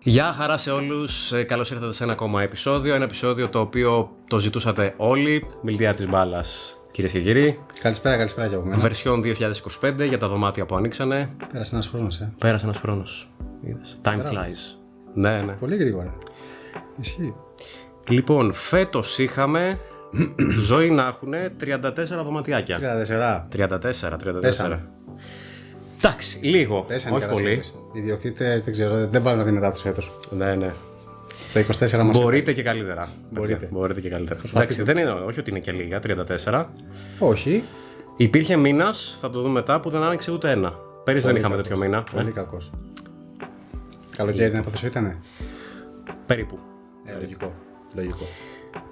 Γεια χαρά σε όλους, καλώς ήρθατε σε ένα ακόμα επεισόδιο. Ένα επεισόδιο το οποίο το ζητούσατε όλοι. Μιλτία της μπάλας, κυρίες και κύριοι. Καλησπέρα και από μένα. Βερσιόν 2025 για τα δωμάτια που ανοίξανε. Πέρασε ένας χρόνος, Πέρασε ένας χρόνος. Είδες. Time flies. Ναι. Πολύ γρήγορα. Ισχύει. Λοιπόν, φέτος είχαμε ζωή να έχουν 34 δωματιάκια. 34. Πέσανε. Εντάξει, λίγο. Πέσανε, όχι πολύ. Οι ιδιοκτήτες δεν ξέρω, δεν βάλουν τα δυνατά τους φέτος. Ναι. Το 24 μας. Μπορείτε και καλύτερα. Μπορείτε. Και καλύτερα. Εντάξει, δεν είναι, όχι ότι είναι και λίγα, 34. Όχι. Υπήρχε μήνας, θα το δούμε μετά, που δεν άνοιξε ούτε ένα. Πέρυσι δεν είχαμε τέτοιο μήνα. Πολύ κακός. Καλοκαίρι την αποθεσία ήτανε. Περίπου. Λογικό.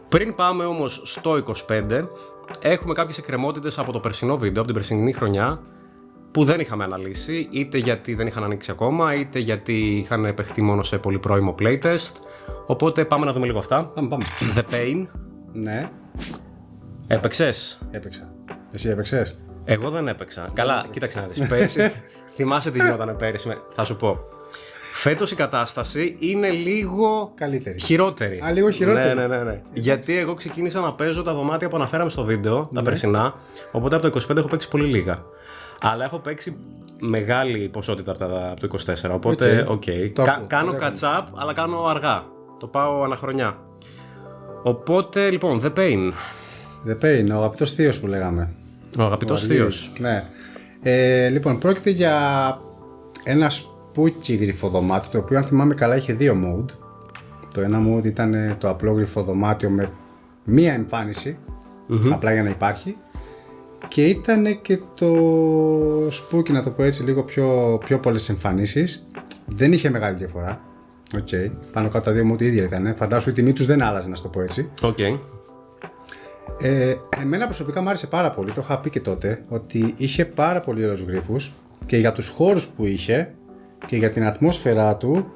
Πριν πάμε όμως στο 25, έχουμε κάποιες εκκρεμότητες από το περσινό βίντεο, από την περσινή χρονιά, που δεν είχαμε αναλύσει, είτε γιατί δεν είχαν ανοίξει ακόμα, είτε γιατί είχαν επεχτεί μόνο σε πολύ πρώιμο playtest. Οπότε πάμε να δούμε λίγο αυτά. Πάμε. The Pain. Ναι. Έπαιξες? Έπαιξα. Εσύ έπαιξες? Εγώ δεν έπαιξα. Καλά, κοίταξε να δεις. Πέρυσι, θυμάσαι τι γινόταν πέρυσι, θα σου πω. Φέτος η κατάσταση είναι λίγο καλύτερη. Χειρότερη. Λίγο χειρότερη. Ναι. Γιατί εγώ ξεκίνησα να παίζω τα δωμάτια που αναφέραμε στο βίντεο, τα περσινά, οπότε από το 25 έχω παίξει πολύ λίγα. Αλλά έχω παίξει μεγάλη ποσότητα από το 24, οπότε οκ. Κάνω catch-up, αλλά κάνω αργά. Το πάω αναχρονιά. Οπότε, λοιπόν, The Pain. The Pain, ο αγαπητός θείος που λέγαμε. Ο αγαπητός θείος. Ναι. Λοιπόν, πρόκειται για ένα σπούκι γρυφοδωμάτιο, το οποίο αν θυμάμαι καλά είχε δύο mode. Το ένα mode ήταν το απλό γρυφοδωμάτιο με μία εμφάνιση, απλά για να υπάρχει. Και ήταν και το σπούκι, να το πω έτσι, λίγο πιο πολλές εμφανίσεις. Δεν είχε μεγάλη διαφορά. Πάνω κάτω τα δύο mode ίδια ήταν. Φαντάσου η τιμή τους δεν άλλαζε, να το πω έτσι. Εμένα προσωπικά μου άρεσε πάρα πολύ, το είχα πει και τότε, ότι είχε πάρα πολύ ωραίους γρίφους και για τους χώρους που είχε και για την ατμόσφαιρά του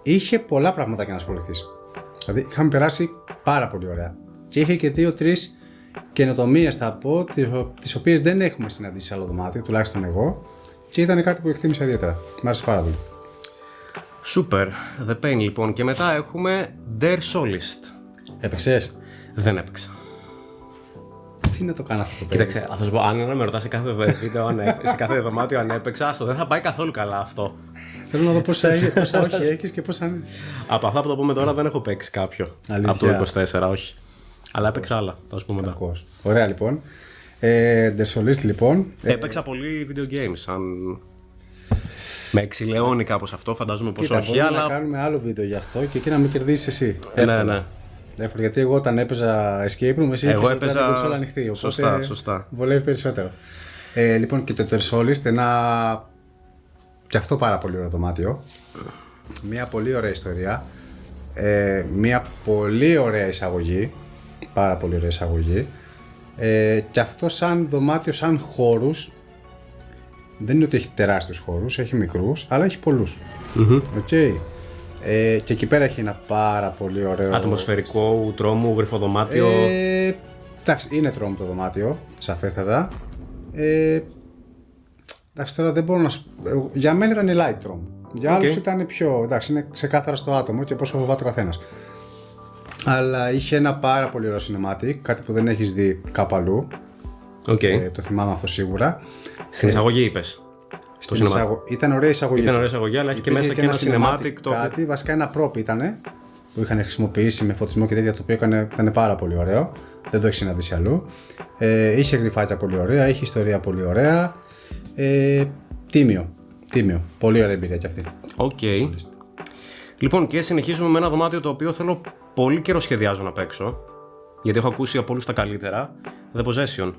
είχε πολλά πράγματα για να ασχοληθείς. Δηλαδή είχαμε περάσει πάρα πολύ ωραία και είχε και 2-3 καινοτομίες, θα πω, τις οποίες δεν έχουμε συναντήσει σε άλλο δωμάτιο, τουλάχιστον εγώ, και ήταν κάτι που εκτίμησα ιδιαίτερα. Μ' άρεσε πάρα πολύ. Super, The Pain λοιπόν. Και μετά έχουμε Der Solist. Έπαιξες? Δεν έπαιξα. Τι να το κάνω αυτό το παιδί? Κοίταξε, θα σου πω, αν με ρωτάς σε κάθε βίντεο, σε κάθε δωμάτιο αν έπαιξα, άστο, δεν θα πάει καθόλου καλά αυτό. Θέλω να δω πόσα όχι έχεις και πόσα. Από αυτά που θα πούμε τώρα δεν έχω παίξει κάποιο. Αλήθεια? Από το 24, όχι. Αλλά έπαιξα άλλα, θα σου πούμε μετά. Ωραία λοιπόν. Der Solist λοιπόν. Έπαιξα πολύ video games, αν με εξηλαιώνει κάπως αυτό, φαντάζομαι πως όχι. Μπορούμε να κάνουμε άλλο βίντεο γι' αυτό και εκεί να με κερδίσεις εσύ. Ναι. Γιατί εγώ όταν έπαιζα escape room, εσύ εγώ έπαιζα την κονσόλα ανοιχτή. Οπότε σωστά. Βολεύει περισσότερο. Λοιπόν, και το Der Solist, ένα και αυτό πάρα πολύ ωραίο δωμάτιο. Μια πολύ ωραία ιστορία. Μια πολύ ωραία εισαγωγή. Πάρα πολύ ωραία εισαγωγή. Και αυτό σαν δωμάτιο, σαν χώρους, δεν είναι ότι έχει τεράστιους χώρους, έχει μικρούς, αλλά έχει πολλούς. Και εκεί πέρα έχει ένα πάρα πολύ ωραίο ατμοσφαιρικό, τρόμου, γρυφοδωμάτιο. Εντάξει, είναι τρόμου το δωμάτιο, σαφέστατα. Εντάξει, τώρα δεν μπορώ να σου... Για μένα ήταν light τρόμου. Για άλλους ήταν πιο... Εντάξει, είναι ξεκάθαρα στο άτομο και πόσο φοβάται ο καθένας. Αλλά είχε ένα πάρα πολύ ωραίο cinematic, κάτι που δεν έχεις δει κάπου αλλού. Το θυμάμαι αυτό σίγουρα. Στην εισαγωγή είπες. Ήταν ωραία εισαγωγή. Ήταν ωραία εισαγωγή, αλλά έχει και μέσα και ένα cinematic. Κάτι, βασικά ένα prop ήτανε, που είχαν χρησιμοποιήσει με φωτισμό και τέτοια, το οποίο ήταν πάρα πολύ ωραίο. Δεν το έχει συναντήσει αλλού. Είχε γρυφάκια πολύ ωραία, είχε ιστορία πολύ ωραία. Τίμιο. Πολύ ωραία εμπειρία κι αυτή. Λοιπόν, και συνεχίζουμε με ένα δωμάτιο το οποίο θέλω πολύ καιρό σχεδιάζω να παίξω. Γιατί έχω ακούσει από όλους τα καλύτερα. The Possession.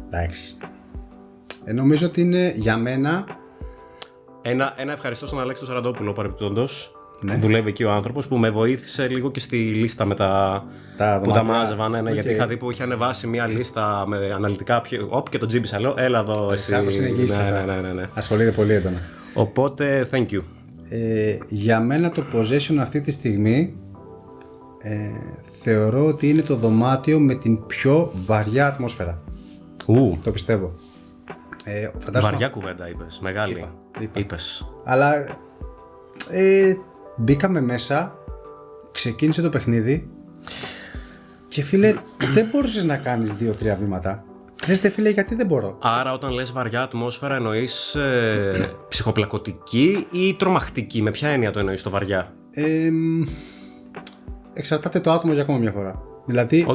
Εντάξει. Νομίζω ότι είναι για μένα. Ένα ευχαριστώ στον Αλέξη τον Σαραντόπουλο παρεμπιπτόντως. Ναι. Δουλεύει εκεί ο άνθρωπος που με βοήθησε λίγο και στη λίστα με που τα μάζευα. Ναι, γιατί είχα δει που είχε ανεβάσει μια λίστα με αναλυτικά. Και το τζίμπησα, λέω, έλα εδώ εσύ. Ναι. Ασχολείται πολύ έντονα. Οπότε, thank you. Για μένα το Possession αυτή τη στιγμή θεωρώ ότι είναι το δωμάτιο με την πιο βαριά ατμόσφαιρα. Το πιστεύω. Βαριά κουβέντα είπες, μεγάλη. Είπες. Αλλά μπήκαμε μέσα, ξεκίνησε το παιχνίδι και φίλε δεν μπορούσες να κάνεις 2-3 βήματα. Λες φίλε γιατί δεν μπορώ. Άρα όταν λες βαριά ατμόσφαιρα εννοείς ψυχοπλακωτική ή τρομακτική? Με ποια έννοια το εννοείς το βαριά? Εξαρτάται το άτομο για ακόμα μια φορά. Δηλαδή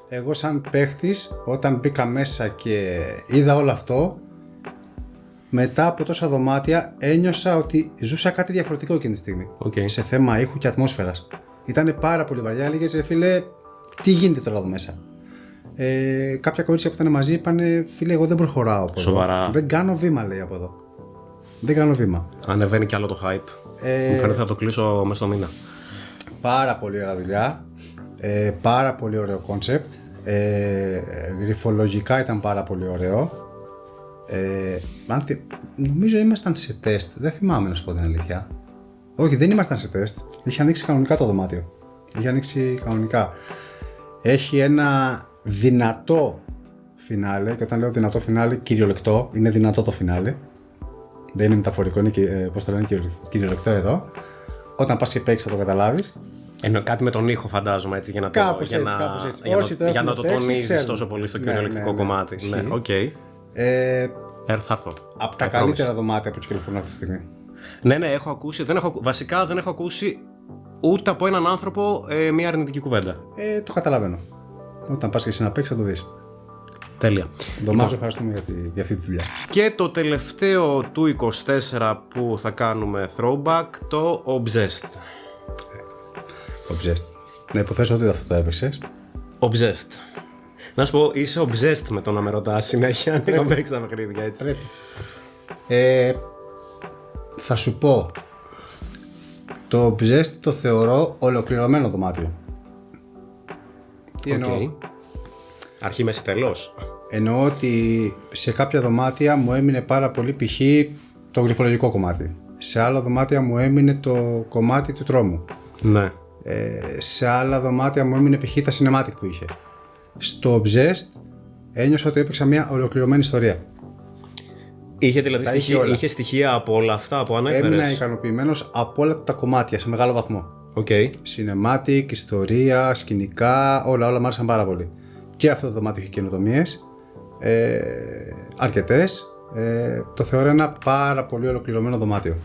εγώ σαν παίχτης όταν μπήκα μέσα και είδα όλο αυτό, μετά από τόσα δωμάτια ένιωσα ότι ζούσα κάτι διαφορετικό εκείνη τη στιγμή. Σε θέμα ήχου και ατμόσφαιρας. Ήτανε πάρα πολύ βαριά. Έλεγες φίλε τι γίνεται τώρα εδώ μέσα. Κάποια κορίτσια που ήταν μαζί είπανε φίλε εγώ δεν προχωράω από Σοβαρά. εδώ. Δεν κάνω βήμα λέει από εδώ. Δεν κάνω βήμα. Ανεβαίνει κι άλλο το hype. Μου φαίνεται θα το κλείσω μέσα στο μήνα. Πάρα πολύ ωραία δουλειά. Πάρα πολύ ωραίο κόνσεπτ. Γριφολογικά ήταν πάρα πολύ ωραίο. Νομίζω ήμασταν σε τεστ. Δεν θυμάμαι να σου πω την αλήθεια. Όχι, δεν ήμασταν σε τεστ. Είχε ανοίξει κανονικά το δωμάτιο. Είχε ανοίξει κανονικά. Έχει ένα δυνατό φινάλε. Και όταν λέω δυνατό φινάλε, κυριολεκτό. Είναι δυνατό το φινάλε. Δεν είναι μεταφορικό, είναι πώς το λένε, κυριολεκτό εδώ. Όταν πας και παίξεις θα το καταλάβεις. Κάτι με τον ήχο φαντάζομαι έτσι για να κάπως έτσι. Για να το τονίζεις τόσο πολύ στο κυριολεκτικό κομμάτι. Ναι, οκ. Θα έρθω. Από τα καλύτερα δωμάτια που κυκλοφορούν αυτή τη στιγμή. Ναι, έχω ακούσει. Βασικά δεν έχω ακούσει ούτε από έναν άνθρωπο μια αρνητική κουβέντα. Το καταλαβαίνω. Όταν πας και εσύ να παίξεις θα το δεις. Τέλεια. Ντομάζο, ευχαριστούμε για αυτή τη δουλειά. Και το τελευταίο του 24 που θα κάνουμε throwback, το Obsessed. Obsessed. Να υποθέσω ότι αυτό το έπαιξες. Obsessed. Να σου πω, είσαι obsessed με το να με ρωτάς συνέχεια αν έχω παίξει τα παιχνίδια έτσι. Πρέπει. Θα σου πω, το Obsessed το θεωρώ ολοκληρωμένο δωμάτιο. Τι εννοώ? Αρχή, μέση, τέλος. Εννοώ ότι σε κάποια δωμάτια μου έμεινε πάρα πολύ π.χ. το γριφολογικό κομμάτι. Σε άλλα δωμάτια μου έμεινε το κομμάτι του τρόμου. Ναι. Σε άλλα δωμάτια μου έμεινε π.χ. τα cinematic που είχε. Στο Obsessed ένιωσα ότι έπαιξα μια ολοκληρωμένη ιστορία. Είχε δηλαδή στοιχεία από όλα αυτά που ανέφερες? Έμεινα ικανοποιημένος από όλα τα κομμάτια σε μεγάλο βαθμό. Cinematic, ιστορία, σκηνικά, όλα μου άρεσαν πάρα πολύ. Και αυτό το δωμάτιο είχε καινοτομίες, αρκετές. Το θεωρώ ένα πάρα πολύ ολοκληρωμένο δωμάτιο.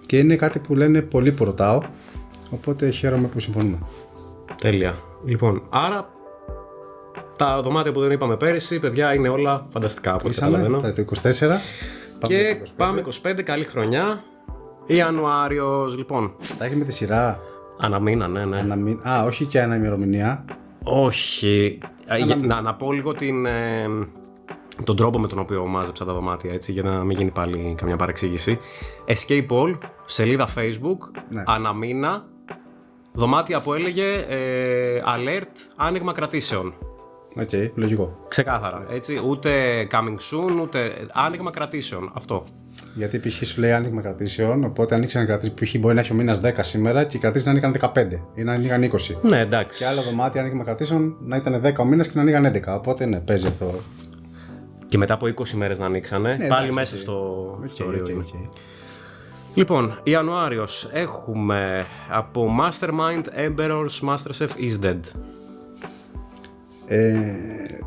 Και είναι κάτι που λένε πολλοί που ρωτάω, οπότε χαίρομαι που συμφωνούμε. Τέλεια. Λοιπόν, άρα τα δωμάτια που δεν είπαμε πέρυσι, παιδιά, είναι όλα φανταστικά από ό,τι καταλαβαίνω. Το 24. Και πάμε 25, καλή χρονιά. Ιανουάριος, λοιπόν. Τα έχει με τη σειρά. Αναμήνα, ναι. Όχι και ένα ημερομηνία. Όχι. Να πω λίγο τον τρόπο με τον οποίο μάζεψα τα δωμάτια, έτσι, για να μην γίνει πάλι καμιά παρεξήγηση. Escape All, σελίδα Facebook, αναμήνα, δωμάτια που έλεγε alert, άνοιγμα κρατήσεων. Λογικό. Ξεκάθαρα, έτσι, ούτε coming soon, ούτε άνοιγμα κρατήσεων, αυτό. Γιατί π.χ. σου λέει άνοιγμα κρατήσεων, οπότε ανοίξει ένα κρατήσιο. Π.χ. μπορεί να έχει ο μήνας 10 σήμερα και οι κρατήσεις να ανοίγαν 15 ή να ανοίγαν 20. Ναι, εντάξει. Και άλλο δωμάτιο άνοιγμα κρατήσεων να ήταν 10 ο μήνας και να ανοίγαν 11. Οπότε ναι, παίζει αυτό. Και μετά από 20 μέρες να ανοίξανε, πάλι μέσα στο ρίο. Λοιπόν, Ιανουάριος έχουμε από Mastermind Emperor's Masterchef is Dead.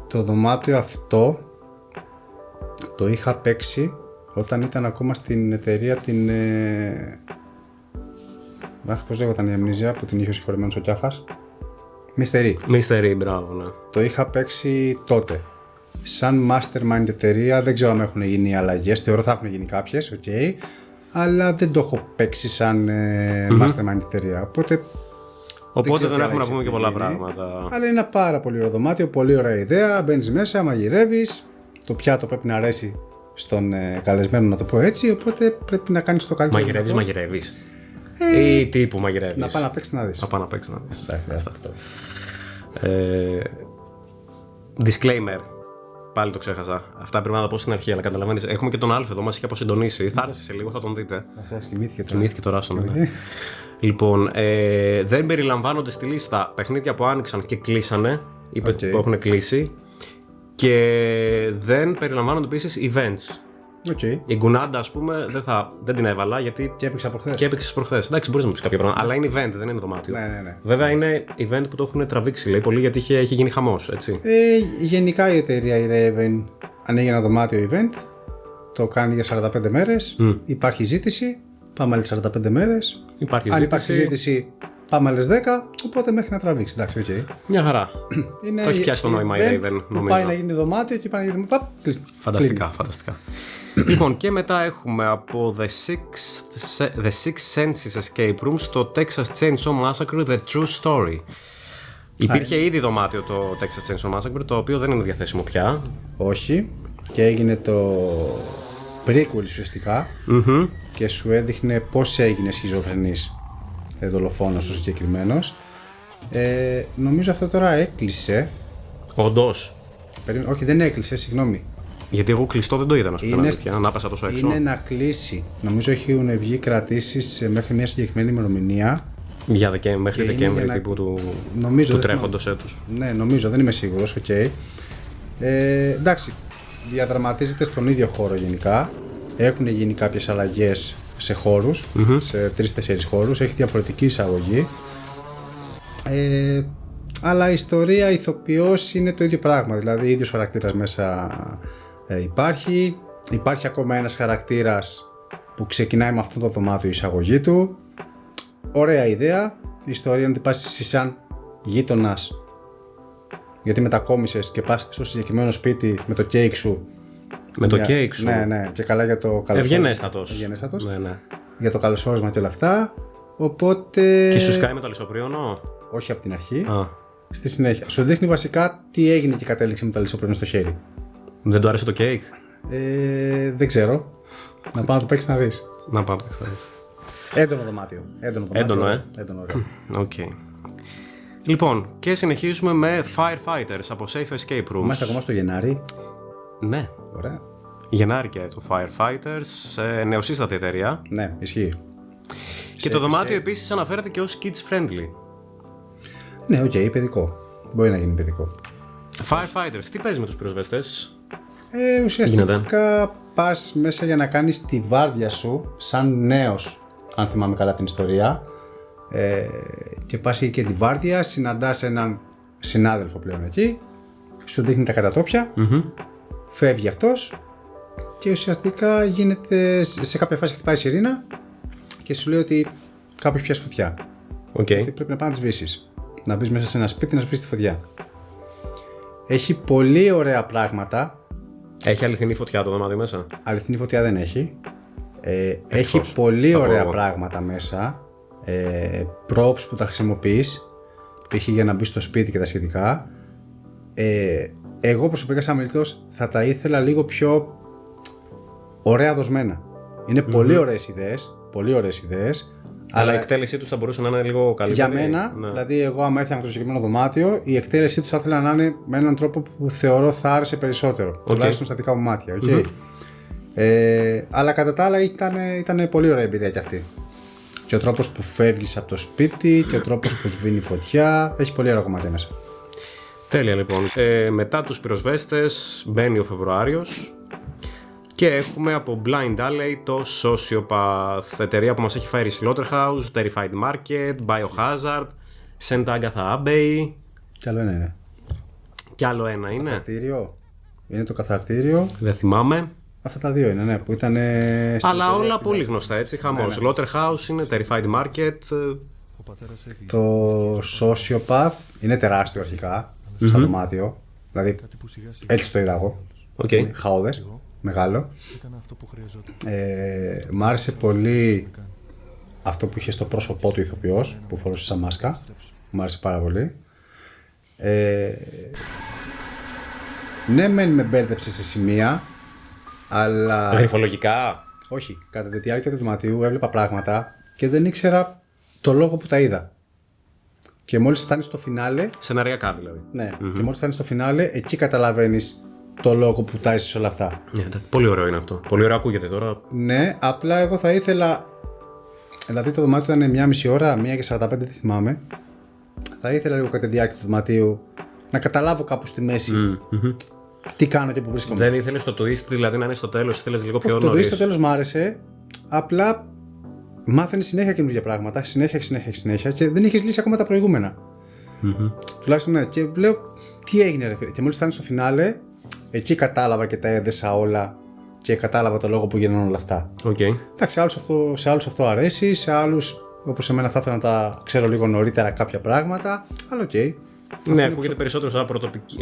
Το δωμάτιο αυτό το είχα παίξει όταν ήταν ακόμα στην εταιρεία την... πώς λέγονταν η αμνίζια που την είχε ο συγχωρεμένος ο Κιάφας? Mystery, μπράβο, ναι. Το είχα παίξει τότε. Σαν mastermind εταιρεία δεν ξέρω αν έχουν γίνει αλλαγές, θεωρώ θα έχουν γίνει κάποιες, αλλά δεν το έχω παίξει σαν mastermind εταιρεία, οπότε δεν έχουμε να πούμε και πολλά πράγματα. Αλλά είναι ένα πάρα πολύ ωραίο δωμάτιο, πολύ ωραία ιδέα, μπαίνεις μέσα, μαγειρεύεις, το πιάτο πρέπει να αρέσει στον καλεσμένο, να το πω έτσι, οπότε πρέπει να κάνεις το καλύτερο. Μαγειρεύεις ή τύπου μαγειρεύεις? Να πάω να παίξεις να δεις. Αυτά. Disclaimer. Πάλι το ξέχασα. Αυτά πρέπει να τα πω στην αρχή, αλλά καταλαβαίνεις. Έχουμε και τον Άλφ εδώ, μας είχε αποσυντονίσει. Θα έρθει σε λίγο, θα τον δείτε. Κοιμήθηκε τώρα στον ναι. Λοιπόν, δεν περιλαμβάνονται στη λίστα παιχνίδια που άνοιξαν και κλείσανε ή που έχουν κλείσει. Και δεν περιλαμβάνονται επίσης events. Okay. Η Γκουνάντα, ας πούμε, δεν την έβαλα γιατί. Και έπαιξα προχθές. Και έπαιξες προχθές. Εντάξει, μπορείς να μου πεις κάποια πράγματα. Αλλά είναι event, δεν είναι δωμάτιο. Ναι. Βέβαια είναι event που το έχουν τραβήξει, λέει πολύ, γιατί έχει γίνει χαμός, έτσι. Γενικά η εταιρεία η Raven ανοίγει ένα δωμάτιο event. Το κάνει για 45 μέρες. Υπάρχει ζήτηση. Πάμε άλλες 45 μέρες. Αν υπάρχει ζήτηση, πάμε άλλες 10. Οπότε μέχρι να τραβήξει. Εντάξει, okay. Μια χαρά. Το έχει πιάσει το νόημα η Raven, νομίζω. Πάει να γίνει δωμάτιο και πάει να γίνει. Φανταστικά. Λοιπόν, και μετά έχουμε από The Six Senses Escape Room στο Texas Chainsaw Massacre The True Story. Υπήρχε ήδη δωμάτιο το Texas Chainsaw Massacre, το οποίο δεν είναι διαθέσιμο πια. Όχι. Και έγινε το prequel ουσιαστικά και σου έδειχνε πώς έγινε σχιζοφρενής δολοφόνος ο συγκεκριμένος. Νομίζω αυτό τώρα έκλεισε. Όντως. Όχι, δεν έκλεισε, συγγνώμη. Γιατί εγώ κλειστό δεν το είδα, να σου πει να πέσα τόσο έξω. Είναι να κλείσει. Νομίζω έχουν βγει κρατήσεις μέχρι μια συγκεκριμένη ημερομηνία. Μέχρι Δεκέμβρη τύπου του τρέχοντος έτους. Ναι, νομίζω, δεν είμαι σίγουρος. Okay. Εντάξει, διαδραματίζεται στον ίδιο χώρο γενικά. Έχουν γίνει κάποιες αλλαγές σε χώρους, σε 3-4 χώρους. Έχει διαφορετική εισαγωγή. Αλλά η ιστορία, ηθοποιός είναι το ίδιο πράγμα. Δηλαδή, ίδιος χαρακτήρας μέσα υπάρχει. Υπάρχει ακόμα ένας χαρακτήρας που ξεκινάει με αυτό το δωμάτιο, η εισαγωγή του. Ωραία ιδέα. Η ιστορία είναι ότι πας εσύ σαν γείτονας, γιατί μετακόμισες και πας στο συγκεκριμένο σπίτι με το κέικ σου. Με το κέικ σου. Ναι, και καλά για το καλωσόρισμα. Ευγενέστατος. Ναι. Για το καλωσόρισμα και όλα αυτά. Οπότε. Και σου σκάει με το αλυσοπρίωνο. Όχι από την αρχή. Στη συνέχεια. Σου δείχνει βασικά τι έγινε και κατέληξε με το αλυσοπρίωνο στο χέρι. Δεν του άρεσε το κέικ. Δεν ξέρω. Να πάω να το παίξεις να δεις. Έντονο δωμάτιο. Έντονο, Έντονο, ωραία. Λοιπόν, και συνεχίζουμε με Firefighters από Safe Escape Rooms. Είμαστε ακόμα στο Γενάρη. Ναι. Ωραία. Γενάρη και το Firefighters, νεοσύστατη εταιρεία. Ναι, ισχύει. Και το δωμάτιο επίσης αναφέρεται και ως kids friendly. Ναι, παιδικό. Μπορεί να γίνει παιδικό. Firefighters, τι παίζει με τους πυροσβέστες? Ουσιαστικά πας μέσα για να κάνεις τη βάρδια σου σαν νέος, αν θυμάμαι καλά την ιστορία, και πας και τη βάρδια, συναντάς έναν συνάδελφο πλέον εκεί, σου δείχνει τα κατατόπια, φεύγει αυτός και ουσιαστικά γίνεται, σε κάποια φάση χτυπάει η σιρήνα και σου λέει ότι κάποιος πιάσει φωτιά. Και πρέπει να πάει να τη σβήσεις. Να μπεις μέσα σε ένα σπίτι να σβήσεις τη φωτιά. Έχει πολύ ωραία πράγματα. Έχει αληθινή φωτιά το δωμάτιο μέσα? Αληθινή φωτιά δεν έχει. Έχει πολύ ωραία πράγματα μέσα. Props που τα χρησιμοποιείς, π.χ. για να μπει στο σπίτι και τα σχετικά. Εγώ προσωπικά σαν μελητός θα τα ήθελα λίγο πιο ωραία δοσμένα. Είναι πολύ ωραίες ιδέες. Αλλά η εκτέλεσή τους θα μπορούσε να είναι λίγο καλύτερη. Για μένα, δηλαδή εγώ άμα έφτιαχνα το συγκεκριμένο δωμάτιο, η εκτέλεσή τους θα ήθελα να είναι με έναν τρόπο που θεωρώ θα άρεσε περισσότερο. Τουλάχιστον στα δικά μου μάτια. Αλλά κατά τα άλλα ήταν πολύ ωραία εμπειρία κι αυτή. Και ο τρόπος που φεύγεις από το σπίτι και ο τρόπος που σβήνει φωτιά. Έχει πολύ ωραία κομμάτια μέσα. Τέλεια λοιπόν. Μετά τους πυροσβέστες μπαίνει ο Φεβρουάριος και έχουμε από Blind Alley το Sociopath, εταιρεία που μας έχει φέρει Slaughterhouse, Terrified Market, Biohazard, St. Agatha Abbey. Κι άλλο ένα είναι. Κι άλλο ένα είναι. Καθαρτήριο. Είναι το καθαρτήριο. Δεν θυμάμαι. Αυτά τα δύο είναι, ναι, που ήταν. Αλλά όλα πολύ γνωστά, έτσι. Χαμός. Ναι. Slaughterhouse είναι, Terrified Market. Το Sociopath είναι τεράστιο αρχικά, σαν δωμάτιο. Δηλαδή, έτσι το είδα εγώ. Χαόδες, μεγάλο. Μ' άρεσε πολύ αυτό που είχε στο πρόσωπό του ηθοποιός, που φορούσε σαν μάσκα. Μ' άρεσε πάρα πολύ. Ναι, με μπέρδεψε σε σημεία, αλλά. Γρυφολογικά. Όχι, κατά τη διάρκεια του δωματίου έβλεπα πράγματα και δεν ήξερα το λόγο που τα είδα. Και μόλις φτάνεις στο φινάλε. Σεναριακά δηλαδή. Ναι, και μόλις φτάνεις στο φινάλε, εκεί καταλαβαίνεις το λόγο που τάσεις όλα αυτά. Ναι, πολύ ωραίο είναι αυτό. Πολύ ωραίο ακούγεται τώρα. Ναι, απλά εγώ θα ήθελα. Δηλαδή το δωμάτιο ήταν 1,5 ώρα, 1:45, δεν θυμάμαι. Θα ήθελα λίγο κατά τη διάρκεια του δωματίου να καταλάβω κάπου στη μέση τι κάνω και που βρίσκομαι. Δεν ήθελες το twist, δηλαδή να είναι στο τέλος, ήθελες λίγο πιο Το twist νωρίς. στο τέλος μ' άρεσε. Απλά μάθαινε συνέχεια καινούργια πράγματα. Συνέχεια και δεν είχες λύσει ακόμα τα προηγούμενα. Τουλάχιστον ναι. Και λέω τι έγινε, ρε φίλε. Και μόλις φτάνει στο φινάλε, εκεί κατάλαβα και τα έδεσα όλα και κατάλαβα το λόγο που γίνανε όλα αυτά. Okay. Εντάξει, σε άλλους αυτό αρέσει, σε άλλους όπως εμένα θα ήθελα να τα ξέρω λίγο νωρίτερα κάποια πράγματα. Αλλά οκ. Ναι, ακούγεται περισσότερο σαν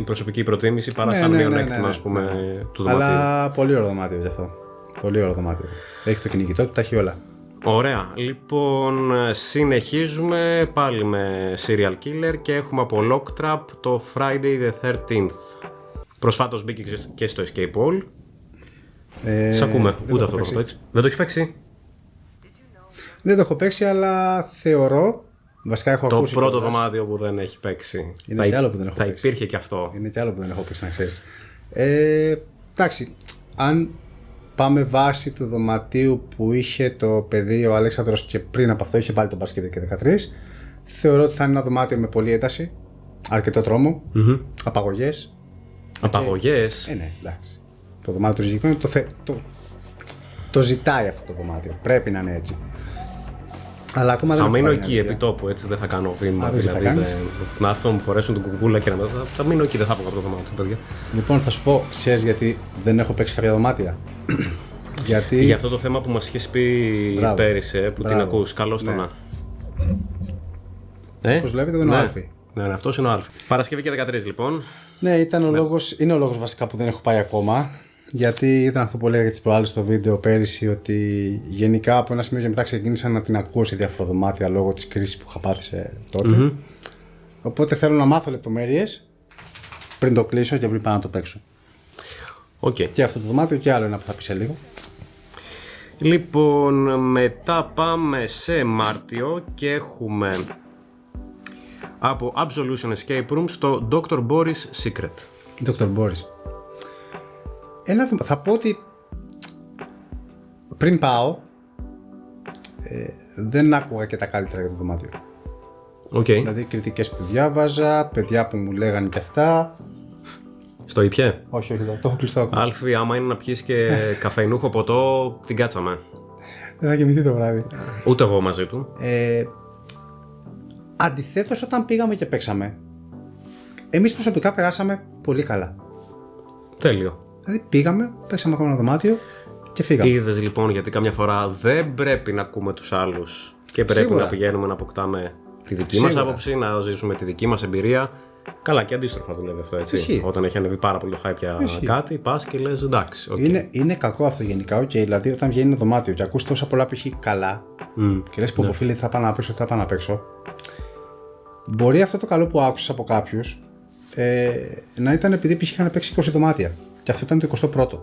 προσωπική προτίμηση παρά σαν μειονέκτημα, ας πούμε, του δωματίου. Αλλά πολύ ωραίο δωμάτιο γι' αυτό. Πολύ ωραίο δωμάτιο. Έχει το κυνηγητό του, τα έχει όλα. Ωραία. Λοιπόν, συνεχίζουμε πάλι με Serial Killer και έχουμε από Locktrap το Friday the 13th. Προσφάτως μπήκε και στο Escape All. Σ' ακούμε. Ούτε αυτό το έχω παίξει. Δεν το έχεις παίξει? Δεν το έχω παίξει, αλλά θεωρώ. Βασικά έχω ακούσει. Το πρώτο δωμάτιο που δεν έχει παίξει. Είναι κι άλλο που δεν έχω παίξει. Θα υπήρχε και αυτό. Είναι κι άλλο που δεν έχω παίξει, να ξέρεις. Εντάξει. Αν πάμε βάση του δωματίου που είχε το παιδί ο Αλέξανδρος και πριν από αυτό είχε βάλει τον Παρασκευή και 13, θεωρώ ότι θα είναι ένα δωμάτιο με πολλή ένταση, αρκετό τρόμο, απαγωγές. Απαγωγές? Ναι, εντάξει. Το δωμάτιο του συγκεκριμένου το ζητάει αυτό το δωμάτιο. Πρέπει να είναι έτσι. Αλλά ακόμα δεν θα μείνω εκεί επί τόπου, έτσι δεν θα κάνω βήμα. Δηλαδή να έρθω, μου φορέσουν την κουκούλα και να θα μείνω εκεί, δεν θα βγω από το δωμάτιο, παιδιά. Λοιπόν, θα σου πω, ξέρεις γιατί δεν έχω παίξει κάποια δωμάτια. Γιατί... Για αυτό το θέμα που μας είχες πει πέρυσι, που την ακούς, καλώς το να. Όπως βλέπετε δεν είναι ο Άλφη. Ναι, αυτός είναι ο Άλφη. Παρασκευή και 13 λοιπόν. Ναι, είναι ο λόγος βασικά που δεν έχω πάει ακόμα. Γιατί ήταν αυτό που έλεγα και τις προάλλες στο βίντεο πέρυσι, ότι γενικά από ένα σημείο και μετά ξεκίνησα να την ακούω σε διάφορα δωμάτια λόγω της κρίσης που είχα πάθει τότε. Οπότε θέλω να μάθω λεπτομέρειες πριν το κλείσω και πριν πάω να το παίξω. Okay. Και αυτό το δωμάτιο και άλλο ένα που θα πει σε λίγο. Λοιπόν, μετά πάμε σε Μάρτιο και έχουμε από Absolution Escape Room στο Dr. Boris Secret. Dr. Boris. Θα πω ότι πριν πάω δεν άκουγα και τα καλύτερα για το δωμάτιο. Okay. Δηλαδή κριτικές που διάβαζα, παιδιά που μου λέγανε και αυτά. Στο ήπιε? Όχι, το έχω κλειστό. Άλφη, άμα είναι να πιεις και καφεϊνούχο ποτό, την κάτσαμε. Δεν θα κοιμηθεί το βράδυ. Ούτε εγώ μαζί του. Αντιθέτως, όταν πήγαμε και παίξαμε, εμείς προσωπικά περάσαμε πολύ καλά. Τέλειο. Δηλαδή πήγαμε, παίξαμε ακόμα ένα δωμάτιο και φύγαμε. Είδες λοιπόν γιατί καμιά φορά δεν πρέπει να ακούμε τους άλλους και πρέπει Σίγουρα. να πηγαίνουμε να αποκτάμε τη δική μας άποψη, να ζήσουμε τη δική μας εμπειρία. Καλά, και αντίστροφα δουλεύει αυτό, έτσι. Ισχύει. Όταν έχει ανεβεί πάρα πολύ το hype για κάτι, πας και λες εντάξει. Okay. Είναι κακό αυτό γενικά. Δηλαδή, όταν βγαίνει ένα δωμάτιο και ακούς τόσα πολλά π.χ. καλά και λες πω φίλε, θα πάω να παίξω, θα πάω να παίξω. Μπορεί αυτό το καλό που άκουσες από κάποιους να ήταν επειδή π.χ. είχαν παίξει 20 δωμάτια. Και αυτό ήταν το 21ο.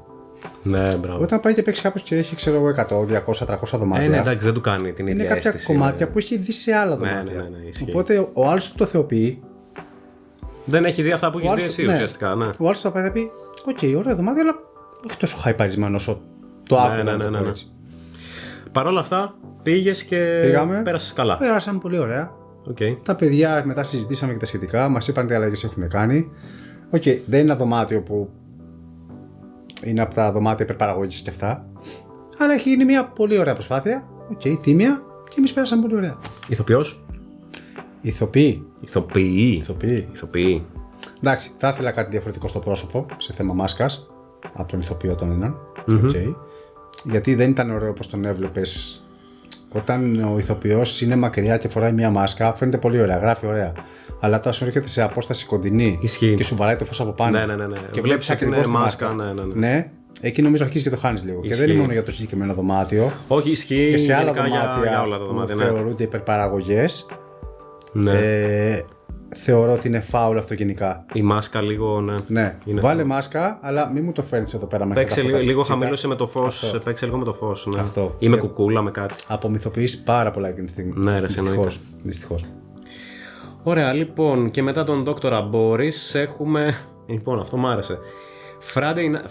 Ναι, μπράβο. Όταν πάει και παίξει κάποιος και έχει, ξέρω εγώ, 100, 200, 300 δωμάτια. Ναι, εντάξει, δεν του κάνει την ίδια αίσθηση. Είναι κάποια κομμάτια που έχει δει σε άλλα δωμάτια. Ναι, οπότε ο άλλος που το θεοποιεί. Δεν έχει δει αυτά που έχει δει εσύ ουσιαστικά. Ναι. Ο άλλος το πάει να πει: οκ, ωραίο δωμάτιο, αλλά όχι τόσο χαϊπαρισμένο όσο το άκουγα. Ναι. Παρ' όλα αυτά, πήγες και πέρασες καλά. Πέρασαμε πολύ ωραία. Okay. Τα παιδιά μετά συζητήσαμε και τα σχετικά, μας είπαν τι αλλαγές έχουν κάνει. Δεν είναι ένα δωμάτιο που είναι από τα δωμάτια υπερπαραγωγής και αυτά. Αλλά έχει γίνει μια πολύ ωραία προσπάθεια. Τίμια και εμείς πέρασαμε πολύ ωραία. Ηθοποιός. Ηθοποιοί. Εντάξει, θα ήθελα κάτι διαφορετικό στο πρόσωπο σε θέμα μάσκας από τον ηθοποιό τον έναν. Γιατί δεν ήταν ωραίο όπως τον έβλεπες. Όταν ο ηθοποιός είναι μακριά και φοράει μια μάσκα, φαίνεται πολύ ωραία, γράφει ωραία. Αλλά όταν σου έρχεται σε απόσταση κοντινή και σου βαράει το φως από πάνω και βλέπεις ακριβώς τη μάσκα. Ναι, εκεί νομίζω αρχίζει και το χάνεις λίγο. Και δεν είναι μόνο για το συγκεκριμένο δωμάτιο. Όχι, ισχύει και σε άλλα δωμάτια για όλα τα δωμάτια που θεωρούνται υπερπαραγωγές. Θεωρώ ότι είναι φάουλ αυτό γενικά. Η μάσκα λίγο, ναι. Βάλε μάσκα, αλλά μην μου το φέρνεις εδώ πέρα μέχρι παίξε λίγο χαμήλωσε με το φως. Παίξε λίγο με το φως. Ναι. Αυτό. Ή με κουκούλα, με κάτι. Απομυθοποιείς πάρα πολλά εκείνη τη στιγμή. Ναι, ρε, δυστυχώς. Ωραία, λοιπόν, και μετά τον Dr. Boris έχουμε. Λοιπόν, αυτό μου άρεσε.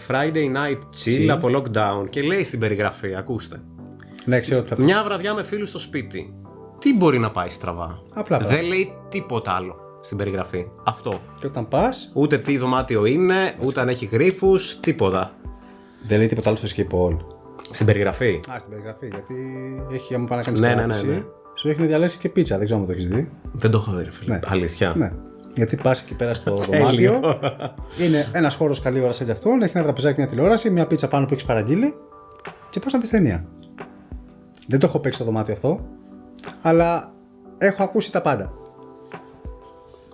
Friday Night Chill από Lockdown. Και λέει στην περιγραφή, ακούστε. Ναι, ξέρω ότι θα πει. Μια βραδιά με φίλους στο σπίτι. Τι μπορεί να πάει στραβά? Απλά. Δεν λέει τίποτα άλλο. στην περιγραφή. Αυτό. Και όταν πας, Ούτε τι δωμάτιο είναι, ούτε αν έχει γρίφους, τίποτα. δεν λέει τίποτα άλλο στο escape all. Στην περιγραφή. Στην περιγραφή. Γιατί έχει, άμα πάει να κάνει Ναι, κράτηση, ναι. σου έχει να διαλέξει και πίτσα. Δεν ξέρω αν το έχει δει. Δεν το έχω δει, ρε φίλε. Ναι. Αλήθεια. Ναι. Γιατί πα εκεί πέρα στο δωμάτιο. Είναι ένα χώρο καλή ώρα σαν αυτόν. Έχει ένα τραπεζάκι, μια τηλεόραση, μια πίτσα πάνω που έχει παραγγείλει και πα να δει ταινία. Δεν το έχω παίξει στο δωμάτιο αυτό, αλλά έχω ακούσει τα πάντα.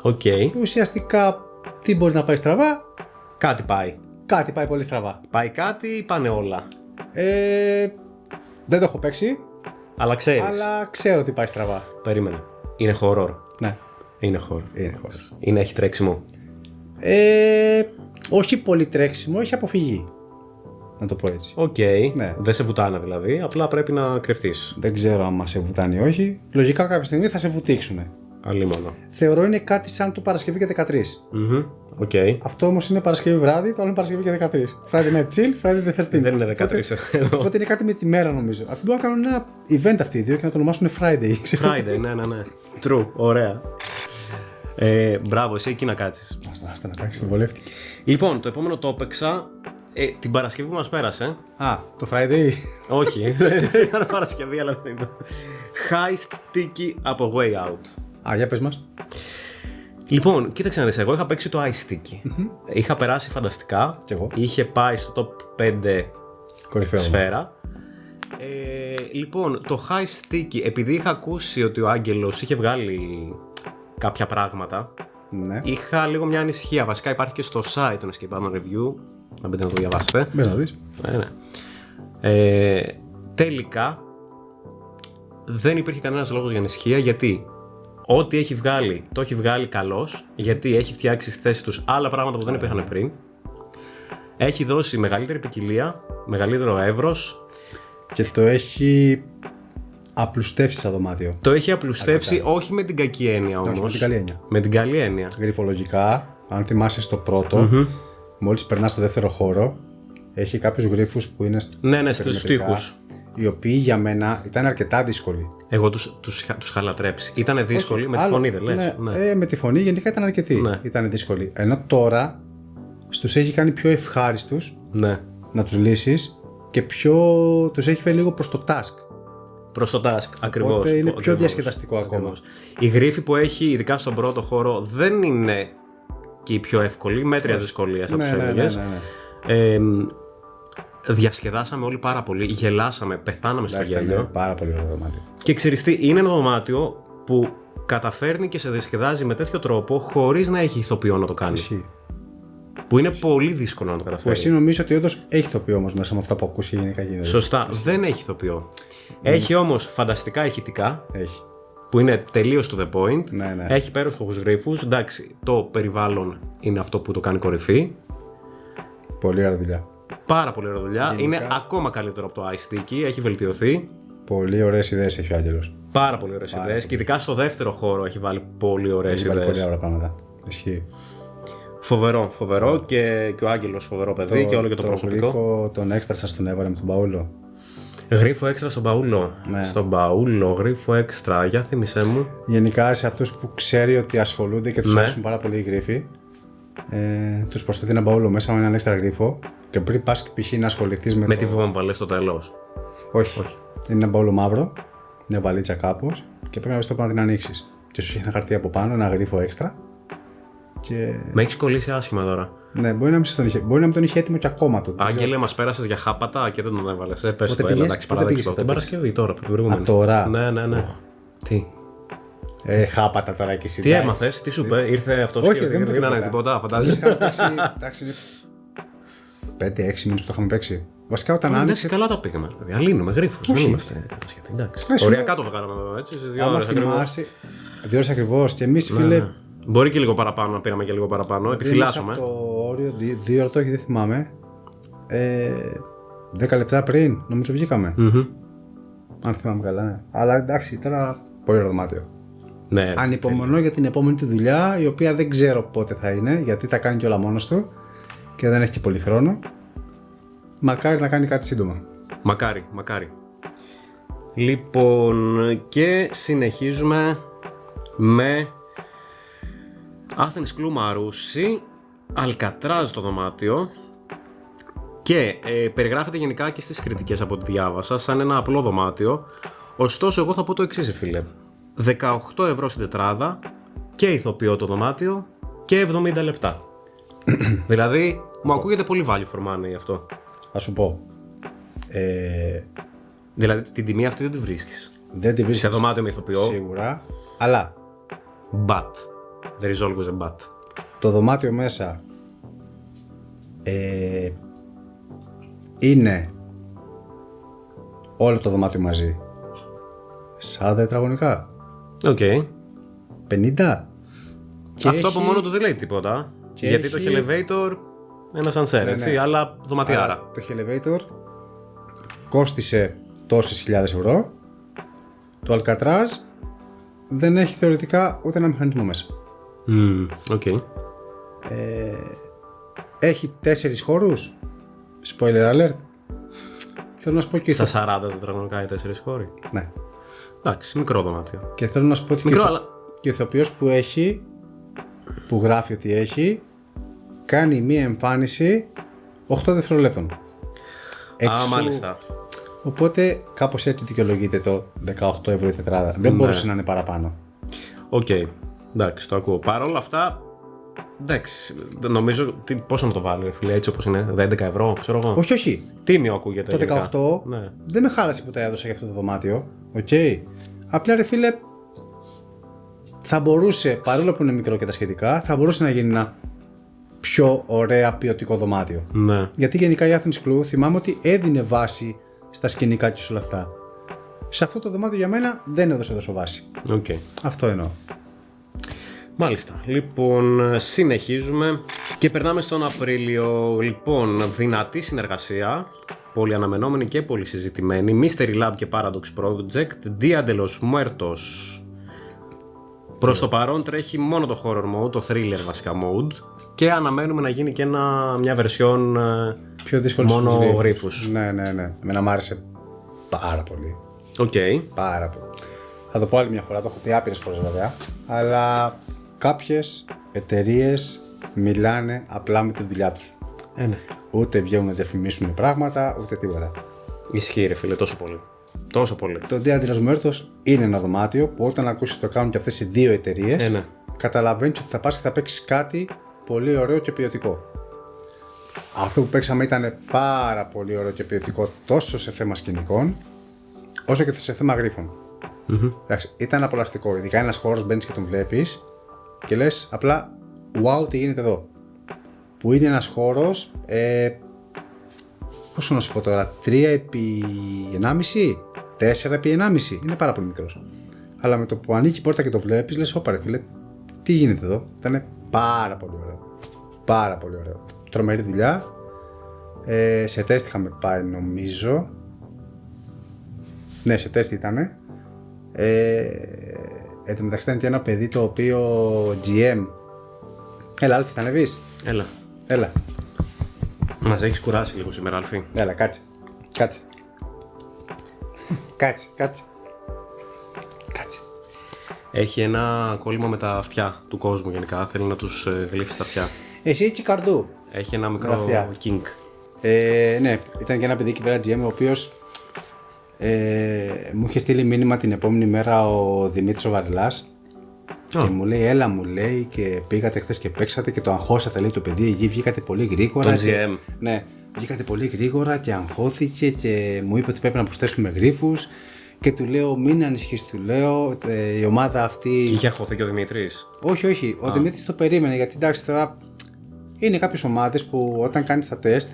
Οκ. Ουσιαστικά τι μπορεί να πάει στραβά, Κάτι πάει. κάτι πάει πολύ στραβά. Πάει κάτι ή πάνε όλα. Δεν το έχω παίξει, Αλλά ξέρεις. αλλά ξέρω τι πάει στραβά. Περίμενε. Είναι horror. Ναι, Είναι horror. είναι horror. Έχει τρέξιμο. Όχι πολύ τρέξιμο, έχει αποφυγή. Να το πω έτσι. Οκ. Ναι. Δεν σε βουτάνε δηλαδή. Απλά πρέπει να κρυφτείς. Δεν ξέρω αν σε βουτάνε ή όχι. Λογικά κάποια στιγμή θα σε βουτήξουν. Αλίμονο. Θεωρώ είναι κάτι σαν το Παρασκευή και 13. Οκ. Αυτό όμως είναι Παρασκευή βράδυ, το άλλο είναι Παρασκευή και 13. Friday night chill, Friday the 13th. Δεν είναι 13 εδώ. Οπότε είναι κάτι με τη μέρα νομίζω. Αυτοί μπορούν να κάνουν ένα event αυτοί οι δύο και να το ονομάσουν Friday. ξέρω. Friday, ναι. True. Ωραία. Μπράβο, εσύ εκεί να κάτσεις. Άστα να εντάξει, βολεύτηκε. Λοιπόν, το επόμενο το έπαιξα την Παρασκευή που μας πέρασε. Το Friday. Όχι, δεν ήταν Παρασκευή, αλλά δεν ήταν. Heist Tiki από Way Out. Για πες μας. Λοιπόν, κοίταξε να δεις, εγώ είχα παίξει το Ice Tiki. Είχα περάσει φανταστικά. Κι εγώ. Είχε πάει στο top 5 Κορυφαίο. σφαίρα. Λοιπόν, το Heist Tiki, επειδή είχα ακούσει ότι ο Άγγελος είχε βγάλει κάποια πράγματα, Ναι. είχα λίγο μια ανησυχία. Βασικά υπάρχει και στο site του Escape Room Review. Να μπείτε να το διαβάσετε. Μπες να δεις. Ναι. Τελικά δεν υπήρχε κανένας λόγος για ανησυχία, γιατί ό,τι έχει βγάλει, το έχει βγάλει καλώς, γιατί έχει φτιάξει στη θέση τους άλλα πράγματα που δεν υπήρχαν πριν. Έχει δώσει μεγαλύτερη ποικιλία, μεγαλύτερο εύρος. Και το έχει απλουστεύσει σαν δωμάτιο. Το έχει απλουστεύσει, όχι με την κακή έννοια όμως. με την καλή έννοια. Με την καλή έννοια. Γριφολογικά, αν θυμάσαι στο πρώτο, μόλις περνάς στο δεύτερο χώρο, έχει κάποιους γρίφους που είναι Ναι, στους τοίχους. οι οποίοι για μένα ήταν αρκετά δύσκολοι. Εγώ τους είχα λατρέψει. Ήτανε δύσκολοι με τη φωνή, δεν λες. Ναι. Με τη φωνή γενικά ήταν αρκετοί. Ναι. Ήταν δύσκολοι. Ενώ τώρα τους έχει κάνει πιο ευχάριστους Ναι. να τους λύσεις και τους έχει φέρει λίγο προς το task. Προς το task, ακριβώς. Οπότε είναι πιο Ακριβώς. διασκεδαστικό ακόμα. Η γρίφη που έχει, ειδικά στον πρώτο χώρο, δεν είναι και η πιο εύκολη, μέτριας δυσκολίας θα τους έλεγες. Ναι. Διασκεδάσαμε όλοι πάρα πολύ, γελάσαμε, πεθάναμε στο γέλιο. Είναι πάρα πολύ ωραίο δωμάτιο. Και ξέρεις τι, είναι ένα δωμάτιο που καταφέρνει και σε διασκεδάζει με τέτοιο τρόπο χωρίς να έχει ηθοποιό να το κάνει. Ισχύει. Που είναι πολύ δύσκολο να το καταφέρει. Εσύ νομίζω ότι όντως έχει ηθοποιό όμως μέσα με αυτά που ακούσει γενικά γίνεται. Σωστά, δεν έχει ηθοποιό. Έχει όμως φανταστικά ηχητικά. Έχει. Που είναι τελείως to the point. Ναι. Έχει υπέροχους γρίφους. Εντάξει, το περιβάλλον είναι αυτό που το κάνει κορυφή. Πολύ ωραία δουλειά. Πάρα πολύ ωραία δουλειά. Είναι ακόμα καλύτερο από το Ice Tiki. Έχει βελτιωθεί. Πολύ ωραίες ιδέες έχει ο Άγγελος. Πάρα πολύ ωραίες ιδέες. Και ειδικά στο δεύτερο χώρο έχει βάλει πολύ ωραίες Έχει βάλει ιδέες. πολύ ωραία πράγματα. Ισχύει. Φοβερό. Και ο Άγγελος φοβερό παιδί και όλο και το προσωπικό. Γρίφο, τον έξτρα σας τον έβαλε με τον Παούλο. Γρίφο έξτρα στον Παούλο. Ναι. Στον Παούλο, γρίφο έξτρα. Για θύμισέ μου. Γενικά σε αυτούς που ξέρει ότι ασχολούνται και τους Ναι. αρέσουν πάρα πολύ οι γρίφοι, τους προσθέτει ένα Παούλο μέσα με έναν έξτρα γρίφο και πριν πας π.χ. να ασχοληθείς με Με το... τη βόμβα λες στο τέλος. Όχι. Είναι ένα Παούλο μαύρο, μια βαλίτσα κάπως και πρέπει να βρεις το πάνω να την ανοίξεις. Και σου έχει ένα χαρτί από πάνω, ένα γρίφο έξτρα. Και... Με έχεις κολλήσει άσχημα τώρα. Ναι, μπορεί να μην τον είχε έτοιμο και ακόμα του. Άγγελε, μας πέρασες για χάπατα και δεν τον έβαλες. Πες Πότε το, έλα, πήγες? εντάξει, Πότε παράδειξε πήγες? το. Την Παρασκευή τώρα, την προηγούμενη. Α, τώρα. Ναι. Τι. Χάπατα τώρα και εσύ. Τι έμαθες, τι σου είπε, ήρθε αυτός Όχι, και δεν δεν έκανε τίποτα, φαντάζεσαι. Είχαμε παίξει. Εντάξει, είναι 5-6 μήνες που το είχαμε παίξει. Βασικά όταν Εντάξει, άνοιξε. καλά τα πήγαμε. Δηλαδή, αλύνουμε γρίφους, δεν είμαστε ασχετοί. Εντάξει. Οριακά το βγάλαμε έτσι, στις 2 Άμα ώρες ακριβώς. θυμάσαι. 2 ώρες ακριβώς. Και εμείς φίλε. Μπορεί και λίγο παραπάνω, να πήραμε και λίγο παραπάνω. Επιφυλάσσομαι. Το όριο 2 ώρες, όχι δεν θυμάμαι. 10 λεπτά πριν νομίζω βγήκαμε. Αν θυμάμαι καλά, ναι. Αλλά εντάξει, τώρα πολύ ωραίο δωμάτιο. Ναι. Ανυπομονώ για την επόμενη του δουλειά, η οποία δεν ξέρω πότε θα είναι, γιατί τα κάνει και όλα μόνος του και δεν έχει και πολύ χρόνο. Μακάρι να κάνει κάτι σύντομα. Μακάρι. Λοιπόν, και συνεχίζουμε με Athens Club Marousi, Alcatraz το δωμάτιο. Και περιγράφεται γενικά και στις κριτικές από ό,τι διάβασα σαν ένα απλό δωμάτιο. Ωστόσο, εγώ θα πω το εξής, φίλε. 18 ευρώ στην τετράδα και ηθοποιό το δωμάτιο και 70 λεπτά. Δηλαδή, μου ακούγεται πολύ value for money αυτό. Θα σου πω. Δηλαδή, την τιμή αυτή δεν τη βρίσκεις. Δεν τη βρίσκεις σε δωμάτιο με ηθοποιό. Σίγουρα. Αλλά. But. There is always a but. Το δωμάτιο μέσα. Είναι όλο το δωμάτιο μαζί 40 τετραγωνικά. Οκ. 50. Και αυτό από μόνο του δεν λέει τίποτα. Γιατί το elevator ένα σανσέρ, έτσι, ναι. αλλά δωματιάρα. Αλλά το elevator κόστισε τόσες χιλιάδες ευρώ. Το Alcatraz δεν έχει θεωρητικά ούτε ένα μηχανισμό μέσα. Okay. Έχει 4 χώρους. Spoiler alert. Θέλω να σου πω και στα 40 τετραγωνικά οι 4 χώροι. Ναι. Εντάξει, μικρό δωμάτιο. Και θέλω να σου πω ότι μικρό, αλλά... και ο ηθοποιός που γράφει ότι έχει, κάνει μία εμφάνιση 8 δευτερολέπτων. Μάλιστα. Οπότε κάπως έτσι δικαιολογείται το 18 ευρώ η τετράδα. Δεν μπορούσε να είναι παραπάνω. Οκ. Εντάξει, το ακούω. Παρ' όλα αυτά, εντάξει, νομίζω. Πόσο να το βάλω, φίλε, έτσι όπως είναι, 11 ευρώ, ξέρω εγώ. Όχι. Τίμιο ακούγεται. Το 18 ναι. Δεν με χάλασε που τα έδωσα για αυτό το δωμάτιο. Απλά ρε φίλε, θα μπορούσε, παρόλο που είναι μικρό και τα σχετικά, θα μπορούσε να γίνει ένα πιο ωραία ποιοτικό δωμάτιο. Ναι. Γιατί γενικά η Athens Club θυμάμαι ότι έδινε βάση στα σκηνικά και όλα αυτά. Σε αυτό το δωμάτιο για μένα δεν έδωσε τόσο βάση. Okay. Αυτό εννοώ. Μάλιστα. Λοιπόν, συνεχίζουμε και περνάμε στον Απρίλιο. Λοιπόν, δυνατή συνεργασία, πολύ αναμενόμενη και πολύ συζητημένη. Mystery Lab και Paradox Project, Dia de los Muertos. Προς το παρόν τρέχει μόνο το horror mode, το thriller βασικά mode. Και αναμένουμε να γίνει και μια version πιο δύσκολη μόνο γρίφους. Ναι. Εμένα μου άρεσε πάρα πολύ. Okay. Πάρα πολύ. Θα το πω άλλη μια φορά, το έχω πει άπειρες φορές βέβαια. Αλλά κάποιες εταιρείες μιλάνε απλά με τη δουλειά τους. Ναι. Ούτε βγαίνουν να διαφημίσουν πράγματα, ούτε τίποτα. Ισχύει ρε φίλε, τόσο πολύ. Τόσο πολύ. Το Dia de los Muertos είναι ένα δωμάτιο που όταν ακούσεις το κάνουν και αυτές οι δύο εταιρείες, ναι. Καταλαβαίνεις ότι θα πας και θα παίξεις κάτι πολύ ωραίο και ποιοτικό. Αυτό που παίξαμε ήταν πάρα πολύ ωραίο και ποιοτικό τόσο σε θέμα σκηνικών όσο και σε θέμα γρίφων. Εντάξει, ήταν απολαυστικό. Ειδικά ένας χώρος μπαίνεις και τον βλέπεις και λες απλά wow, τι γίνεται εδώ. Που είναι ένας χώρος πόσο να σου πω τώρα, 3x1,5, 4x1,5, είναι πάρα πολύ μικρός. Αλλά με το που ανοίγει η πόρτα και το βλέπεις λες όπα ρε φίλε, τι γίνεται εδώ. Ήταν πάρα πολύ ωραίο. Πάρα πολύ ωραίο. Τρομερή δουλειά. Σε τεστ είχαμε πάει νομίζω. Ναι, σε τεστ ήτανε. Εν τω μεταξύ ήταν και ένα παιδί το οποίο GM. Έλα Άλφη, θα ανεβείς. Έλα. Μας έχεις κουράσει λίγο σήμερα, Άλφη. Έλα, κάτσε. Κάτσε. Έχει ένα κόλλημα με τα αυτιά του κόσμου γενικά. Θέλει να τους γλύφει τα αυτιά. Εσύ έτσι καρδού. Έχει ένα μικρό kink. Ναι, ήταν και ένα παιδί εκεί πέρα GM ο οποίος μου είχε στείλει μήνυμα την επόμενη μέρα ο Δημήτρης ο Βαρελάς και μου λέει έλα μου λέει και πήγατε χθες και παίξατε και το αγχώσατε λέει το παιδί εκεί βγήκατε πολύ γρήγορα. Τον GM. Ναι, βγήκατε πολύ γρήγορα και αγχώθηκε και μου είπε ότι πρέπει να προσθέσουμε γρίφους και του λέω μην ανησυχείς, του λέω η ομάδα αυτή... Και είχε αγχωθεί και ο Δημήτρης. Όχι, ο Δημήτρης το περίμενε γιατί εντάξει τώρα είναι κάποιες ομάδες που όταν κάνεις τα τεστ,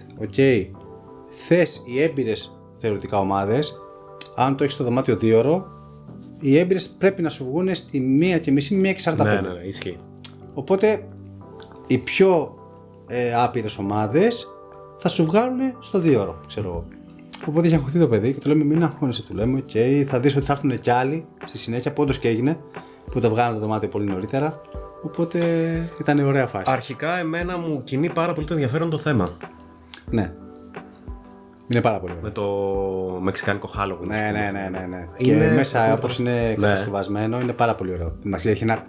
θες οι έμπειρες θεωρητικά ομάδες, αν το έχεις στο δωμάτιο 2ωρο, οι έμπειρες πρέπει να σου βγουν στη 1:30, 1:45. Ναι, ισχύει. Οπότε οι πιο άπειρες ομάδες θα σου βγάλουν στο 2ωρο, ξέρω εγώ. Οπότε είχε αγχωθεί το παιδί και του λέμε μην αγχώνεσαι, του λέμε θα δεις ότι θα έρθουν κι άλλοι στη συνέχεια, που όντως και έγινε, που το βγάλανε το δωμάτιο πολύ νωρίτερα. Οπότε ήταν ωραία φάση. Αρχικά εμένα μου κινεί πάρα πολύ το ενδιαφέρον το θέμα. Ναι. Είναι πάρα πολύ ωραίο. Με το μεξικάνικο Halloween. Ναι. Και μέσα όπως είναι κατασκευασμένο είναι πάρα πολύ ωραίο. Έχει ένα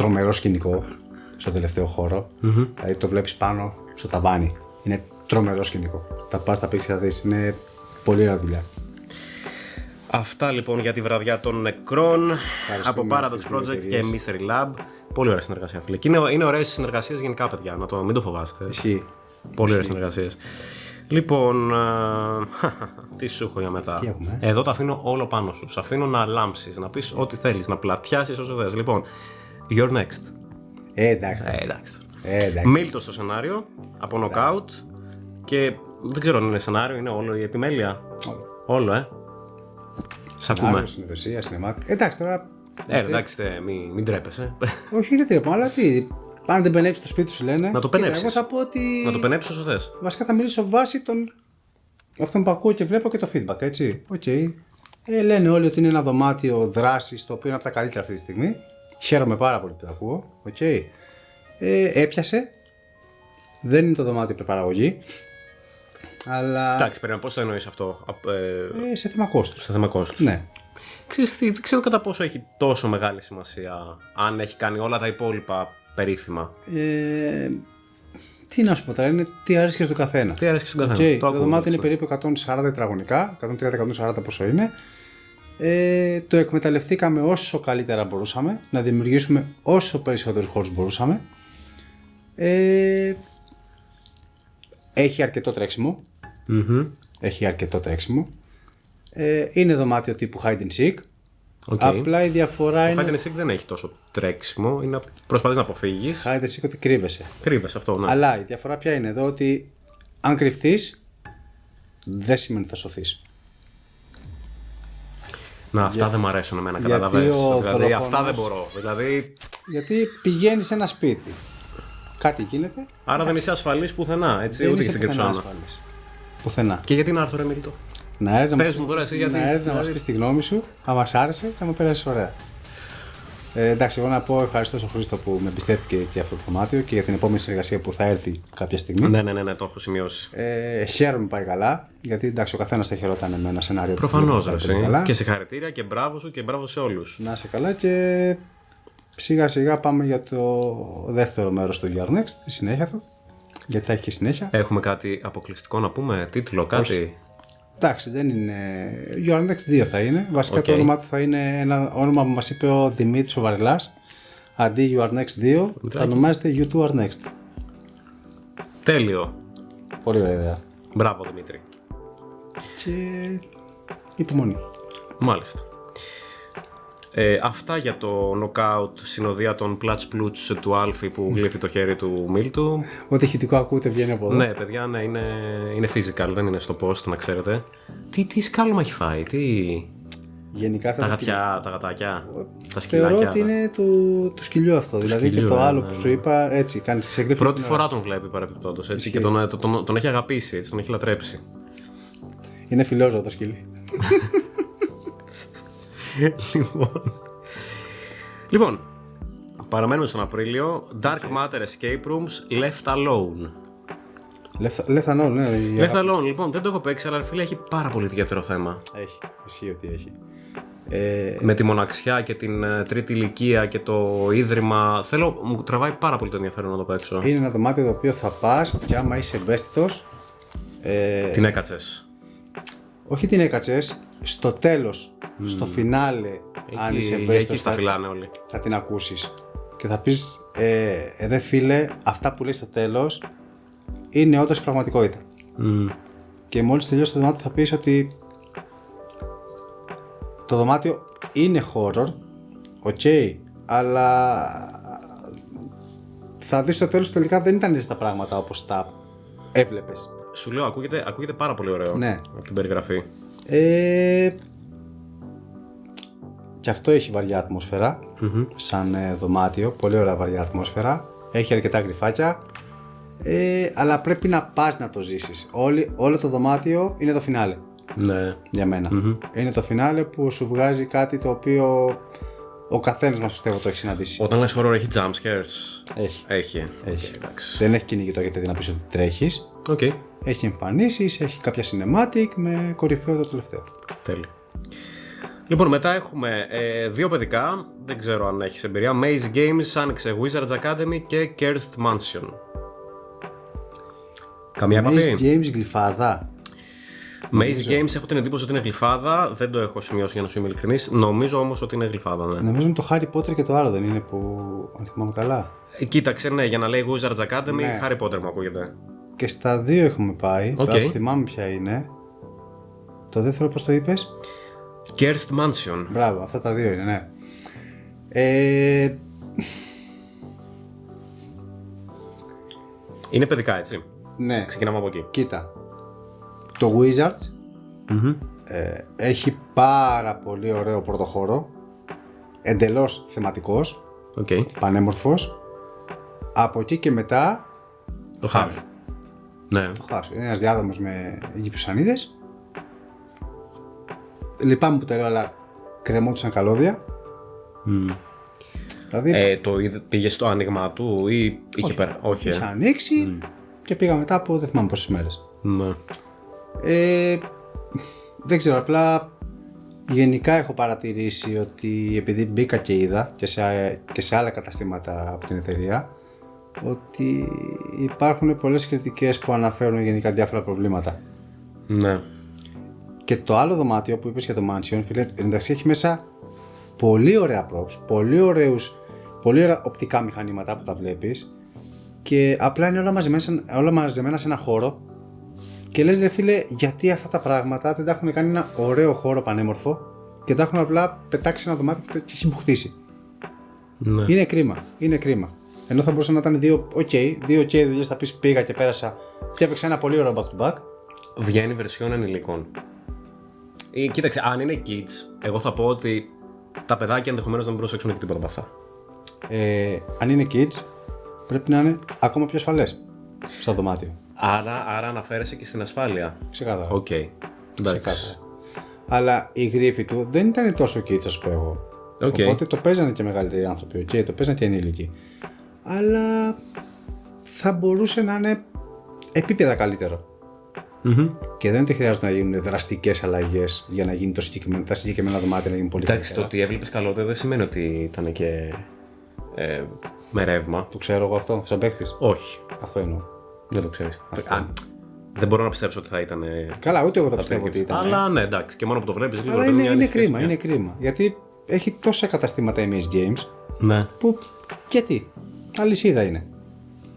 τρομερό σκηνικό στο τελευταίο χώρο. Δηλαδή το βλέπεις πάνω στο ταβάνι. Είναι τρομερό σκηνικό. Τα πας, τα πεις, θα δεις. Είναι πολύ ωραία δουλειά. Αυτά λοιπόν για τη βραδιά των νεκρών από Paradox Project και Mystery Lab. Πολύ ωραία συνεργασία, φίλε. Και είναι ωραίες συνεργασίες γενικά, παιδιά. Μην το φοβάστε. Εσύ. Πολύ ωραίες συνεργασίες. Λοιπόν, τι σου έχω για μετά. Τι έχουμε? Εδώ το αφήνω όλο πάνω σου. Σ' αφήνω να λάμψεις, να πεις ό,τι θέλεις, να πλατιάσεις όσο θες. Λοιπόν, You're Next. Εντάξει. Μίλτο στο σενάριο από Knockout. Και δεν ξέρω αν είναι σενάριο, είναι όλο η επιμέλεια. Όλο, Σ' ακούμε. Συνεργασία, σινεμάτι. Εντάξει τώρα. Εντάξει, μην τρέπεσαι. Όχι, δεν τρέπω, αλλά τι. Αν δεν πενέψει το σπίτι σου, λένε. Να το πενέψεις. Εγώ θα πω ότι. Να το πενέψεις όσο θες. Βασικά θα μιλήσω βάσει των. Αυτών που ακούω και βλέπω και το feedback, έτσι. Λένε όλοι ότι είναι ένα δωμάτιο δράσης το οποίο είναι από τα καλύτερα αυτή τη στιγμή. Χαίρομαι πάρα πολύ που το ακούω. Έπιασε. Δεν είναι το δωμάτιο προπαραγωγή. Αλλά. Εντάξει, περίμενα, πώς το εννοείς αυτό. Σε θέμα κόστους. Σε θέμα κόστους. Ναι. Ξέρεις τι, δεν ξέρω κατά πόσο έχει τόσο μεγάλη σημασία αν έχει κάνει όλα τα υπόλοιπα περίφημα. Τι να σου πω τώρα, είναι τι αρέσει και στον καθένα. Τι αρέσει και στον καθένα. Το δωμάτιο είναι περίπου 140 τετραγωνικά, 130-140 πόσο είναι. Το εκμεταλλευτήκαμε όσο καλύτερα μπορούσαμε, να δημιουργήσουμε όσο περισσότερους χώρους μπορούσαμε. Έχει αρκετό τρέξιμο. Έχει αρκετό τρέξιμο. Είναι δωμάτιο τύπου hide and seek. Απλά η διαφορά είναι. Το hide and seek δεν έχει τόσο τρέξιμο. Είναι προσπαθείς να αποφύγεις. Hide and seek ότι κρύβεσαι. Κρύβεσαι αυτό, ναι. Αλλά η διαφορά ποια είναι εδώ, ότι αν κρυφτείς, δεν σημαίνει ότι θα σωθείς. Να, αυτά δεν μ' αρέσουν εμένα, καταλαβαίνεις. Δηλαδή, αυτά δεν μπορώ. Δηλαδή. Γιατί πηγαίνεις σε ένα σπίτι. Κάτι γίνεται. Άρα δεν είσαι ασφαλής πουθενά, έτσι, Δεν ούτε είσαι στην κρυψώνα. Πουθενά. Και γιατί να έρθω, ρε Μίλτο. Να έρθεις να μας πεις τη γνώμη σου, αν μας άρεσε και θα μου πέρασεις ωραία. Εντάξει, εγώ να πω ευχαριστώ στον Χρήστο που με εμπιστεύτηκε και αυτό το δωμάτιο και για την επόμενη συνεργασία που θα έρθει κάποια στιγμή. Ναι, το έχω σημειώσει. Χαίρομαι πάει καλά, γιατί εντάξει, ο καθένας θα χαιρόταν με ένα σενάριο. Προφανώς, και συγχαρητήρια και μπράβο σου και μπράβο σε όλους. Να είσαι καλά και σιγά σιγά πάμε για το δεύτερο μέρος του Your Next, τη συνέχεια του. Γιατί θα έχει και συνέχεια. Έχουμε κάτι αποκλειστικό να πούμε, τίτλο, κάτι. Όχι. Εντάξει, δεν είναι. Your Next 2 θα είναι. Βασικά το όνομα του θα είναι ένα όνομα που μας είπε ο Δημήτρης ο Βαρελάς. Αντί Your Next 2 θα ονομάζεται You Two Are Next. Τέλειο. Πολύ ωραία ιδέα. Μπράβο Δημήτρη. Και υπομονή. Μάλιστα. Αυτά για το knockout συνοδεία των πλάτς πλούτς του Άλφη που γλύφει το χέρι του Μίλτου. Ό,τι ηχητικό ακούτε βγαίνει από εδώ. Ναι, παιδιά, ναι, είναι physical, δεν είναι στο post, να ξέρετε. Τι σκάλωμα έχει φάει, τι. Γενικά τα γατιά, τα γατάκια, τα σκυλάκια. Θεωρώ ότι είναι του σκυλιού αυτό. Δηλαδή και το άλλο που σου είπα έτσι κάνει σε γρήφη. Πρώτη φορά τον βλέπει παρεπιπτόντως έτσι και τον έχει αγαπήσει, έτσι, τον έχει λατρέψει. Είναι φιλόζωο το σκυλί. Λοιπόν, παραμένουμε στον Απρίλιο. Dark Matter Escape Rooms Left Alone. Left Alone, ναι. Left Alone, λοιπόν, δεν το έχω παίξει, αλλά φίλε έχει πάρα πολύ ιδιαίτερο θέμα. Έχει, ισχύει ότι έχει. Με τη μοναξιά και την τρίτη ηλικία και το ίδρυμα. Μου τραβάει πάρα πολύ το ενδιαφέρον να το παίξω. Είναι ένα δωμάτιο το οποίο θα πας και άμα είσαι ευαίσθητος. Την έκατσες. Όχι την έκατσες, στο τέλος, στο φινάλε, αν είσαι ευαίσθητος, θα την ακούσεις. Και θα πεις, ρε φίλε, αυτά που λέει στο τέλος είναι όντως η πραγματικότητα. Και μόλις τελειώσει το δωμάτιο θα πεις ότι το δωμάτιο είναι horror, ok, αλλά θα δεις στο τέλος τελικά δεν ήταν έτσι τα πράγματα όπως τα έβλεπες. Σου λέω, ακούγεται πάρα πολύ ωραίο, ναι, από την περιγραφή. Και αυτό έχει βαριά ατμόσφαιρα, σαν δωμάτιο, πολύ ωραία βαριά ατμόσφαιρα, έχει αρκετά γριφάκια, αλλά πρέπει να πας να το ζήσεις. Όλο το δωμάτιο είναι το φινάλε. Ναι. Για μένα. Είναι το φινάλε που σου βγάζει κάτι το οποίο ο καθένας μας πιστεύω το έχει συναντήσει. Όταν λες horror έχει jump scares. Έχει. Okay, δεν έχει κυνηγητό γιατί δεν να πεις ότι τρέχεις. Okay. Έχει εμφανίσεις, έχει κάποια cinematic με κορυφαίο το τελευταίο. Τέλεια. Λοιπόν, μετά έχουμε δύο παιδικά, δεν ξέρω αν έχεις εμπειρία. Maze Games άνοιξε Wizards Academy και Cursed Mansion. Καμία επαφή? Maze Games γλυφάδα. Maze Games έχω την εντύπωση ότι είναι γλυφάδα, δεν το έχω σημειώσει για να σου είμαι ειλικρινής. Νομίζω όμως ότι είναι γλυφάδα, ναι. Νομίζω είναι το Harry Potter και το άλλο δεν είναι που, αν θυμάμαι καλά. Κοίταξε, ναι, για να λέει Wizards Academy, Ναι. Harry Potter μου ακούγεται. Και στα δύο έχουμε πάει, Οκ. okay. Θυμάμαι ποια είναι. Το δεύτερο πώς το είπες? Cursed Mansion. Μπράβο, αυτά τα δύο είναι, ναι. Είναι παιδικά, έτσι. Ναι, Ξεκινάμε από εκεί. κοίτα. Το Wizards έχει πάρα πολύ ωραίο πρωτοχώρο. Εντελώς θεματικός, Οκ. πανέμορφος. Από εκεί και μετά Το Harry. Ναι. το χάσει. Είναι ένας διάδρομος με γήπιους σανίδες. Λυπάμαι που το λέω, αλλά κρεμόντουσαν καλώδια. Δηλαδή, Πήγε στο άνοιγμα του ή είχε πέρα? Όχι. είχε ανοίξει και πήγα μετά από δεν θυμάμαι πόσες μέρες. Ναι. Δεν ξέρω, απλά γενικά έχω παρατηρήσει ότι επειδή μπήκα και είδα και σε άλλα καταστήματα από την εταιρεία, ότι υπάρχουν πολλές κριτικές που αναφέρουν γενικά διάφορα προβλήματα. Ναι. Και το άλλο δωμάτιο που είπες για το Mansion, φίλε, εντάξει έχει μέσα πολύ ωραία props, πολύ ωραία οπτικά μηχανήματα που τα βλέπεις και απλά είναι όλα μαζεμένα σε ένα χώρο και λες ρε φίλε, γιατί αυτά τα πράγματα δεν τα έχουν κάνει ένα ωραίο χώρο πανέμορφο και τα έχουν απλά πετάξει ένα δωμάτιο και έχει μπουχτίσει. Ναι. Είναι κρίμα. Ενώ θα μπορούσαν να ήταν δύο δουλειές, θα πεις πήγα και πέρασα και έπαιξα ένα πολύ ωραίο back to back. Βγαίνει βερσιόν ενηλίκων. Κοίταξε, αν είναι kids, εγώ θα πω ότι τα παιδάκια ενδεχομένως να μην προσέξουν και τίποτα από αυτά. Αν είναι kids, πρέπει να είναι ακόμα πιο ασφαλές στο δωμάτιο. Άρα αναφέρεσαι και στην ασφάλεια. Ξεκάθαρα. Οκ. Ξεκάθαρα. Αλλά η γρίφη του δεν ήταν τόσο kids, ας πω εγώ. Okay. Οπότε το παίζανε και μεγαλύτεροι άνθρωποι, okay, το παίζανε και ενήλικοι. Αλλά θα μπορούσε να είναι επίπεδα καλύτερο. Και δεν ότι χρειάζεται να γίνουν δραστικές αλλαγές για να γίνει τα συγκεκριμένα δωμάτια να γίνουν πολύ καλύτερα. Εντάξει, το ότι έβλεπες καλότερα δεν σημαίνει ότι ήταν και με ρεύμα. Το ξέρω εγώ αυτό, σαν παίκτης. Όχι. Αυτό εννοώ. Δεν το ξέρεις. Δεν μπορώ να πιστέψω ότι θα ήταν. Καλά, ούτε εγώ θα πιστεύω ότι ήταν. Αλλά ναι, εντάξει, και μόνο που το βλέπεις λίγο Αλλά είναι κρίμα. Γιατί έχει τόσα καταστήματα Image Games. Ναι. Που γιατί. Αλυσίδα είναι.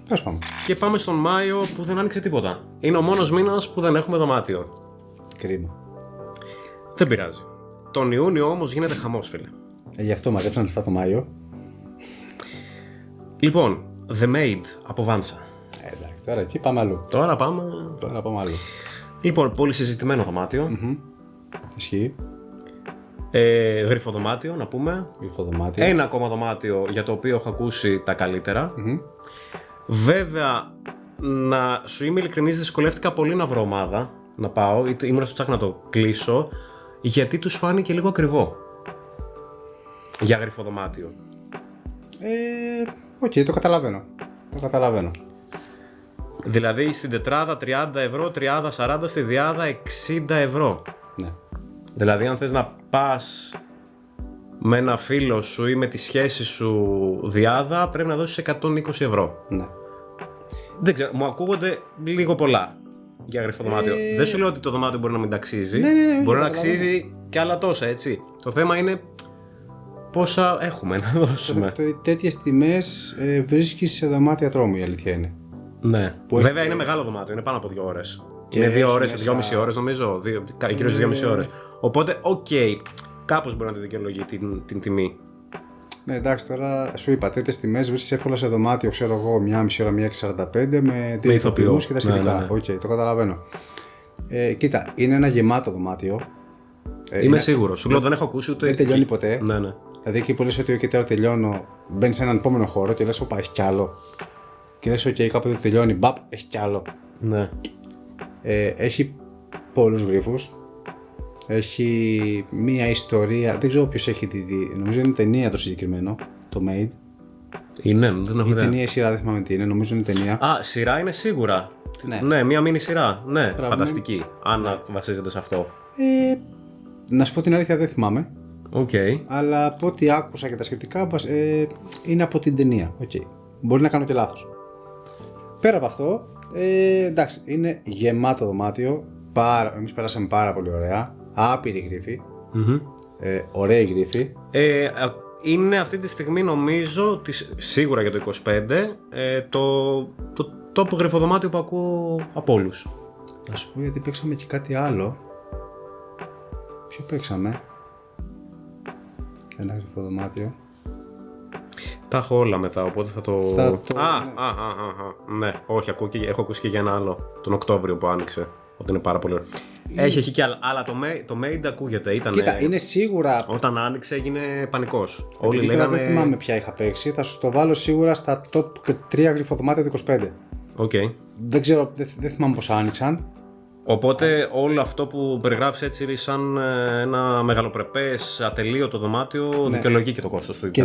Πες πάμε. Και πάμε στον Μάιο που δεν άνοιξε τίποτα. Είναι ο μόνος μήνας που δεν έχουμε δωμάτιο. Κρίμα. Δεν πειράζει. Τον Ιούνιο όμως γίνεται χαμός, φίλε. Γι' αυτό μαζέψαν λεφτά το Μάιο. Λοιπόν, The Maid από Vansa. Εντάξει, τώρα εκεί πάμε αλλού. Τώρα πάμε αλλού. Λοιπόν, πολύ συζητημένο δωμάτιο. Ισχύει. Γρυφό δωμάτιο, να πούμε. Γρυφό δωμάτιο. Ένα ακόμα δωμάτιο για το οποίο έχω ακούσει τα καλύτερα. Βέβαια, να σου είμαι ειλικρινής, δυσκολεύτηκα πολύ να βρω ομάδα να πάω. Ήμουν στο τσάκ να το κλείσω, γιατί τους φάνηκε λίγο ακριβό για γρυφό δωμάτιο. Οκ, το καταλαβαίνω. Δηλαδή στην τετράδα 30 ευρώ, 30-40, στη διάδα 60 ευρώ. Ναι. Δηλαδή αν θες να πας με ένα φίλο σου ή με τη σχέση σου διάδα, πρέπει να δώσεις 120 ευρώ. Ναι. Δεν ξέρω, μου ακούγονται λίγο πολλά για γρυφό δωμάτιο. Δεν σου λέω ότι το δωμάτιο μπορεί να μην ταξίζει. Ναι, μπορεί να αξίζει και άλλα τόσα, έτσι. Το θέμα είναι πόσα έχουμε να δώσουμε. Τέτοιες τιμές βρίσκεις σε δωμάτια τρόμου, η αλήθεια είναι. Ναι. Βέβαια είναι μεγάλο δωμάτιο, είναι πάνω από 2 ώρες. Είναι 2 ώρες, 2,5 ώρες νομίζω. Κυρίως 2,5 ώρες. Οπότε, κάπως μπορεί να τη δικαιολογεί την τιμή. Ναι, εντάξει, τώρα σου είπα, τέτοιες τιμές βρίσκεις εύκολα σε δωμάτιο, ξέρω εγώ, 1,5 ώρα, 1,45 με 2 ηθοποιούς και τα σχετικά. Ναι. Οκ, το καταλαβαίνω. Κοίτα, είναι ένα γεμάτο δωμάτιο. Είμαι σίγουρος. Σου λέω, δεν έχω ακούσει ούτε. Δεν τελειώνει ποτέ. Ναι. Δηλαδή εκεί που λες ότι τώρα τελειώνω, μπαίνεις σε έναν επόμενο χώρο και λες, οπα, έχει κι άλλο. Και λες, κάποτε τελειώνει, μπαπ, έχει κι άλλο. Ναι. Έχει πολλούς γρίφους. Έχει μία ιστορία, δεν ξέρω ποιος έχει τη δει, νομίζω είναι ταινία το συγκεκριμένο, το Made. Είναι, δεν έχω ιδέα. Η ταινία ή σειρά, δεν θυμάμαι τι είναι, νομίζω είναι ταινία. Σειρά είναι σίγουρα. Ναι, μία μίνι σειρά. Ναι, φανταστική. Αν βασίζεται σε αυτό. Να σου πω την αλήθεια, δεν θυμάμαι. Okay. Αλλά από ό,τι άκουσα και τα σχετικά είναι από την ταινία. Okay. Μπορεί να κάνω και λάθος. Πέρα από αυτό, εντάξει, είναι γεμάτο δωμάτιο. Εμείς περάσαμε πάρα πολύ ωραία. Άπειρη γρίφη. Ωραία γρίφη. Είναι αυτή τη στιγμή νομίζω σίγουρα για το 25 το top γρυφοδωμάτιο που ακούω από όλους. Θα σου πω γιατί παίξαμε και κάτι άλλο. Ποιο παίξαμε? Ένα γρυφοδωμάτιο. Τα έχω όλα μετά, οπότε θα το... Ναι, όχι, έχω ακούσει και για ένα άλλο τον Οκτώβριο που άνοιξε. Ότι είναι πάρα πολύ ωραίο. Έχει και άλλα. Αλλά το Made ακούγεται. Κοίτα, είναι σίγουρα. Όταν άνοιξε έγινε πανικός. Όλοι λέγανε. Δεν θυμάμαι ποια είχα παίξει. Θα σου το βάλω σίγουρα στα top 3 γρυφοδωμάτια του 25. Okay. Δεν ξέρω, δεν θυμάμαι πώς άνοιξαν. Οπότε όλο αυτό που περιγράφεις έτσι σαν ένα μεγαλοπρεπές, ατελείωτο δωμάτιο, δικαιολογεί και το κόστος του. Και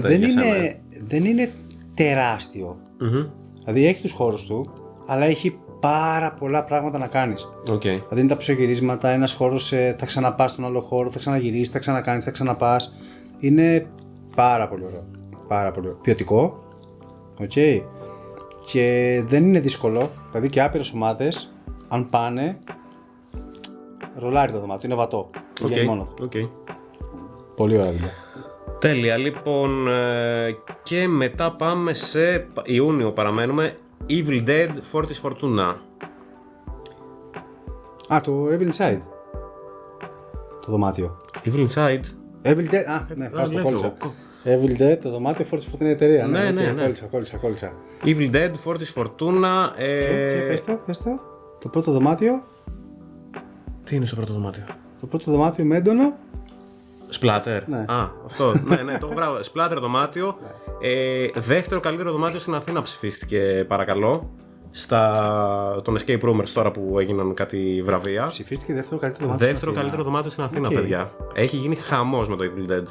δεν είναι τεράστιο. Δηλαδή έχει τους χώρους του, αλλά έχει πάρα πολλά πράγματα να κάνεις. Δηλαδή είναι τα ψωγυρίσματα, ένας χώρος θα ξαναπάς στον άλλο χώρο, θα ξαναγυρίσεις, θα ξανακάνεις, θα ξαναπάς. Είναι πάρα πολύ ωραίο. Πάρα πολύ ωραίο. Ποιοτικό. Και δεν είναι δύσκολο. Δηλαδή και άπειρες ομάδες, αν πάνε, ρολάρει το δωμάτιο, είναι βατό. Μόνο. Πολύ ωραία δουλειά. Τέλεια. Λοιπόν, και μετά πάμε σε Ιούνιο, παραμένουμε. Evil Dead Fortis Fortuna. Το Evil Inside. Το δωμάτιο. Evil Inside. Evil Dead, ναι, πας το κόλλησα. Evil Dead, το δωμάτιο Fortis Fortuna είναι εταιρεία. Ναι. Κόλλησα. Evil Dead Fortis Fortuna. Πες το. Το πρώτο δωμάτιο. Τι είναι στο πρώτο δωμάτιο? Το πρώτο δωμάτιο με έντονο. Splatter. Ναι. Αυτό. ναι, το έχω βράβει. Splatter δωμάτιο. Δεύτερο καλύτερο δωμάτιο στην Αθήνα ψηφίστηκε, παρακαλώ. Των Escape Roomers τώρα που έγιναν κάτι βραβεία. Ψηφίστηκε δεύτερο καλύτερο δωμάτιο. Δεύτερο καλύτερο δωμάτιο στην Αθήνα, παιδιά. Έχει γίνει χαμός με το Evil Dead.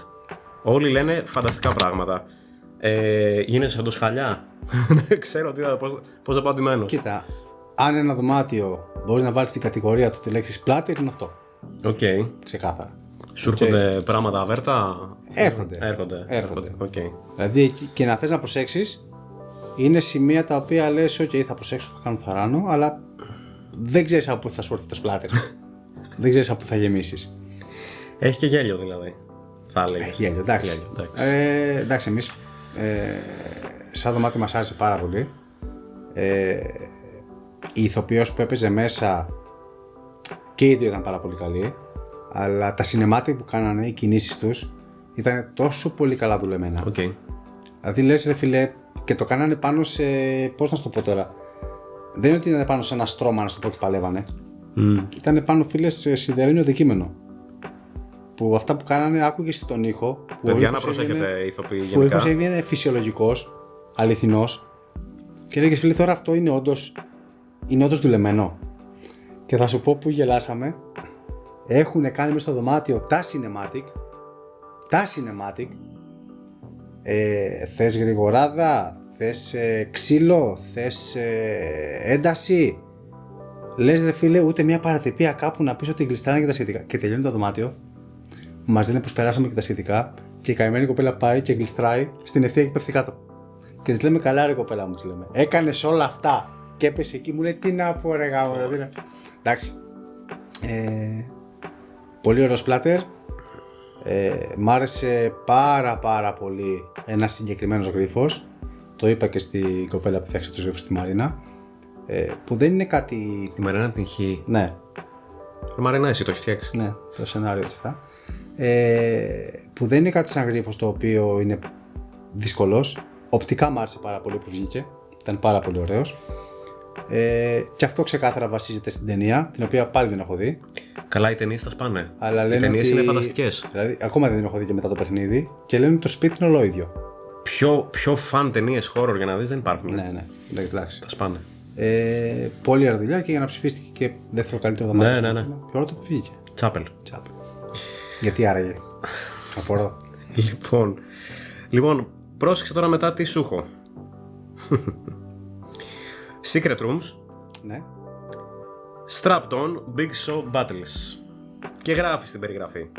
Όλοι λένε φανταστικά πράγματα. Γίνεσαι σαν το Σχαλιά. Δεν ξέρω πώς θα πάω ντυμένο. Κοίτα, αν ένα δωμάτιο μπορεί να βάλει στην κατηγορία του τη λέξη Splatter, είναι αυτό. Ξεκάθαρα. Σου έρχονται πράγματα αβέρτα? Έρχονται. Okay. Δηλαδή και να θες να προσέξεις, είναι σημεία τα οποία λες θα προσέξω, θα κάνω θαρράνω, αλλά δεν ξέρεις από πού θα σου έρθει το splatter. Δεν ξέρεις από πού θα γεμίσεις. Έχει και γέλιο δηλαδή, θα έλεγες. Έχει γέλιο, εντάξει. Εντάξει, εμείς σαν δωμάτιο μας άρεσε πάρα πολύ. Η ηθοποιός που έπαιζε μέσα και οι δύο ήταν πάρα πολύ καλοί. Αλλά τα cinematic που κάνανε, οι κινήσεις τους ήταν τόσο πολύ καλά δουλεμένα. Δηλαδή λες ρε φίλε, και το κάνανε πάνω σε, πώς να σου το πω τώρα, δεν είναι ότι ήταν πάνω σε ένα στρώμα να σου το πω και παλεύανε. Ήταν πάνω φίλε σε σιδερένιο αντικείμενο. Που αυτά που κάνανε άκουγες και τον ήχο. Παιδιά, να προσέχετε ηθοποιοί γενικά. Που ο ήχος έβγαινε φυσιολογικός, αληθινός. Και λέγες φίλε, τώρα αυτό είναι όντως δουλεμένο. Και θα σου πω που γελάσαμε. Έχουν κάνει μέσα στο δωμάτιο τα cinematic. Θες γρηγοράδα, θες ξύλο, θες ένταση. Λες ρε φίλε, ούτε μια παρατυπία κάπου να πεις ότι γλιστράνε και τα σχετικά. Και τελειώνει το δωμάτιο, μας λένε πως περάσαμε και τα σχετικά, και η καημένη κοπέλα πάει και γλιστράει στην ευθεία και πέφτει κάτω. Και της λέμε, καλά ρε κοπέλα μου, της λέμε, έκανες όλα αυτά και έπεσε εκεί, μου λέει τι να πω ρε γάμο. Εντάξει. Πολύ ωραίο splatter. Μ' άρεσε πάρα πολύ ένας συγκεκριμένος γρίφος. Το είπα και στην κοπέλα που φτιάξε τους γρίφους στη Μαρίνα, που δεν είναι κάτι... Τη Μαρίνα την Χ. Ναι. Η Μαρίνα εσύ το έχεις φτιάξει. Ναι, το σενάριο της αυτά. Που δεν είναι κάτι σαν γρίφος το οποίο είναι δύσκολος. Οπτικά μ' άρεσε πάρα πολύ που βγήκε. Ήταν πάρα πολύ ωραίος. Και αυτό ξεκάθαρα βασίζεται στην ταινία, την οποία πάλι δεν έχω δει. Καλά, οι ταινίες τα σπάνε. Αλλά οι ταινίες είναι φανταστικές. Δηλαδή, ακόμα δεν την έχω δει και μετά το παιχνίδι. Και λένε ότι το σπίτι είναι ολόιδιο. Πιο φαν ταινίες horror για να δεις δεν υπάρχουν. Ναι, εντάξει. Τα σπάνε. Πολύ ωραία δουλειά και για να ψηφίστηκε και δεύτερο καλύτερο δωμάτιο. Ναι. Ποιο το που βγήκε. Τσάπελ. Γιατί άραγε. Απορώ. Λοιπόν, πρόσεξε τώρα μετά τι σου έχω. Secret Rooms. Ναι. Strapped on Big Show Battles. Και γράφει στην περιγραφή.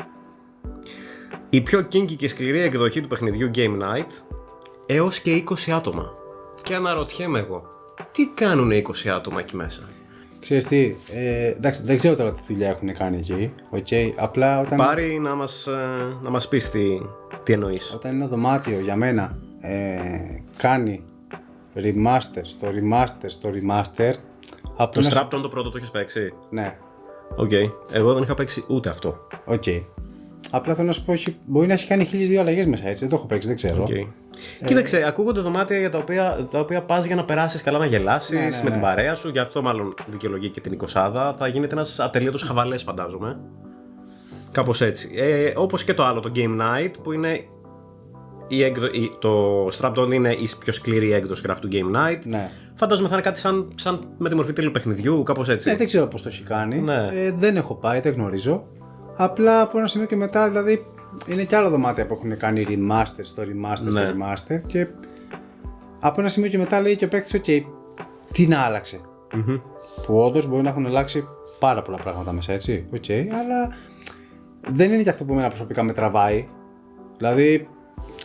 Η πιο kinky και σκληρή εκδοχή του παιχνιδιού Game Night, έως και 20 άτομα. Και αναρωτιέμαι εγώ, τι κάνουν 20 άτομα εκεί μέσα? Ξέρεις τι, εντάξει, δεν ξέρω τώρα τι δουλειά έχουν κάνει εκεί, okay, απλά όταν... Πάρει να μας πεις τι εννοείς. Όταν ένα δωμάτιο για μένα κάνει remaster στο remaster στο remaster... Το Strapton το πρώτο το έχεις παίξει? Ναι. Οκ. Εγώ δεν είχα παίξει ούτε αυτό. Οκ. Απλά θέλω να σου πω, μπορεί να έχει κάνει 1002 αλλαγές μέσα, έτσι, δεν το έχω παίξει, δεν ξέρω. Κοίταξε, ακούγονται δωμάτια για τα οποία πας για να περάσεις καλά, να γελάσεις με την παρέα σου. Γι' αυτό μάλλον δικαιολογεί και την 20. Θα γίνεται ένας ατελείωτος χαβαλές, φαντάζομαι. Κάπως έτσι. Όπως και το άλλο, το Game Night, που είναι το Strapton είναι η πιο σκληρή έκδοση γράφει του Game Night. Ναι. Φαντάζομαι θα είναι κάτι σαν με τη μορφή τηλεπαιχνιδιού, κάπως έτσι. Ναι, δεν ξέρω πώς το έχει κάνει. Ναι. Δεν έχω πάει, δεν γνωρίζω. Απλά από ένα σημείο και μετά, δηλαδή, είναι και άλλα δωμάτια που έχουν κάνει remaster στο remaster στο remaster. Και από ένα σημείο και μετά λέει και ο παίκτης, OK, τι να άλλαξε. Που όντως μπορεί να έχουν αλλάξει πάρα πολλά πράγματα μέσα, έτσι. OK, αλλά δεν είναι και αυτό που εμένα προσωπικά με τραβάει. Δηλαδή,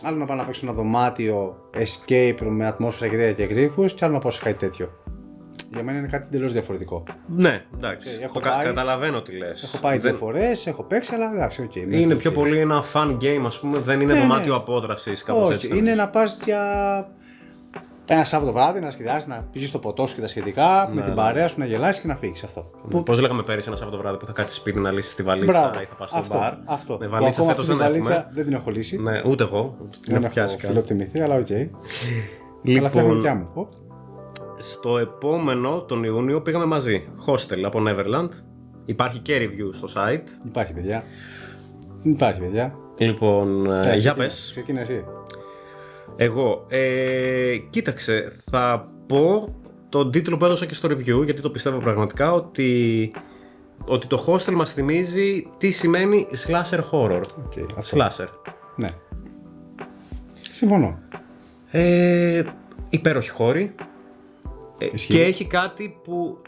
άλλο να πάω να παίξω ένα δωμάτιο escape room με ατμόσφαιρα και τέτοια και γρίφους, και άλλο να πάω σε κάτι τέτοιο. Για μένα είναι κάτι εντελώς διαφορετικό. Ναι, εντάξει. Καταλαβαίνω τι λες. Έχω πάει 2 φορές, έχω παίξει, αλλά εντάξει, okay, είναι πιο πολύ ένα fun game, ας πούμε, δεν είναι δωμάτιο απόδρασης, κάπως έτσι. Είναι να πας για ένα Σάββατο βράδυ, να σκηδάσεις, να πηγείς στο ποτό σου και τα σχετικά, με την παρέα σου να γελάσεις και να φύγεις. Αυτό. Πώς λέγαμε πέρυσι ένα Σάββατο βράδυ που θα κάτσεις σπίτι να λύσεις τη βαλίτσα ή θα πας στο μπαρ. Αυτό. Με βαλίτσα φέτος δεν έχουμε. Δεν την έχω λύσει. Ναι, ούτε εγώ. Δεν έχω φιλοτιμηθεί, αλλά οκ. Αλλά θα είναι δικιά μου. Στο επόμενο, τον Ιούνιο, πήγαμε μαζί. Hostel από Neverland. Υπάρχει και review στο site. Υπάρχει, παιδιά. Λοιπόν, για πες. Ξεκίνα εσύ. Εγώ, κοίταξε, θα πω τον τίτλο που έδωσα και στο review, γιατί το πιστεύω πραγματικά ότι το Hostel μας θυμίζει τι σημαίνει slasher horror. Slasher. Ναι. Συμφωνώ. Υπέροχη χώρη. Και έχει κάτι που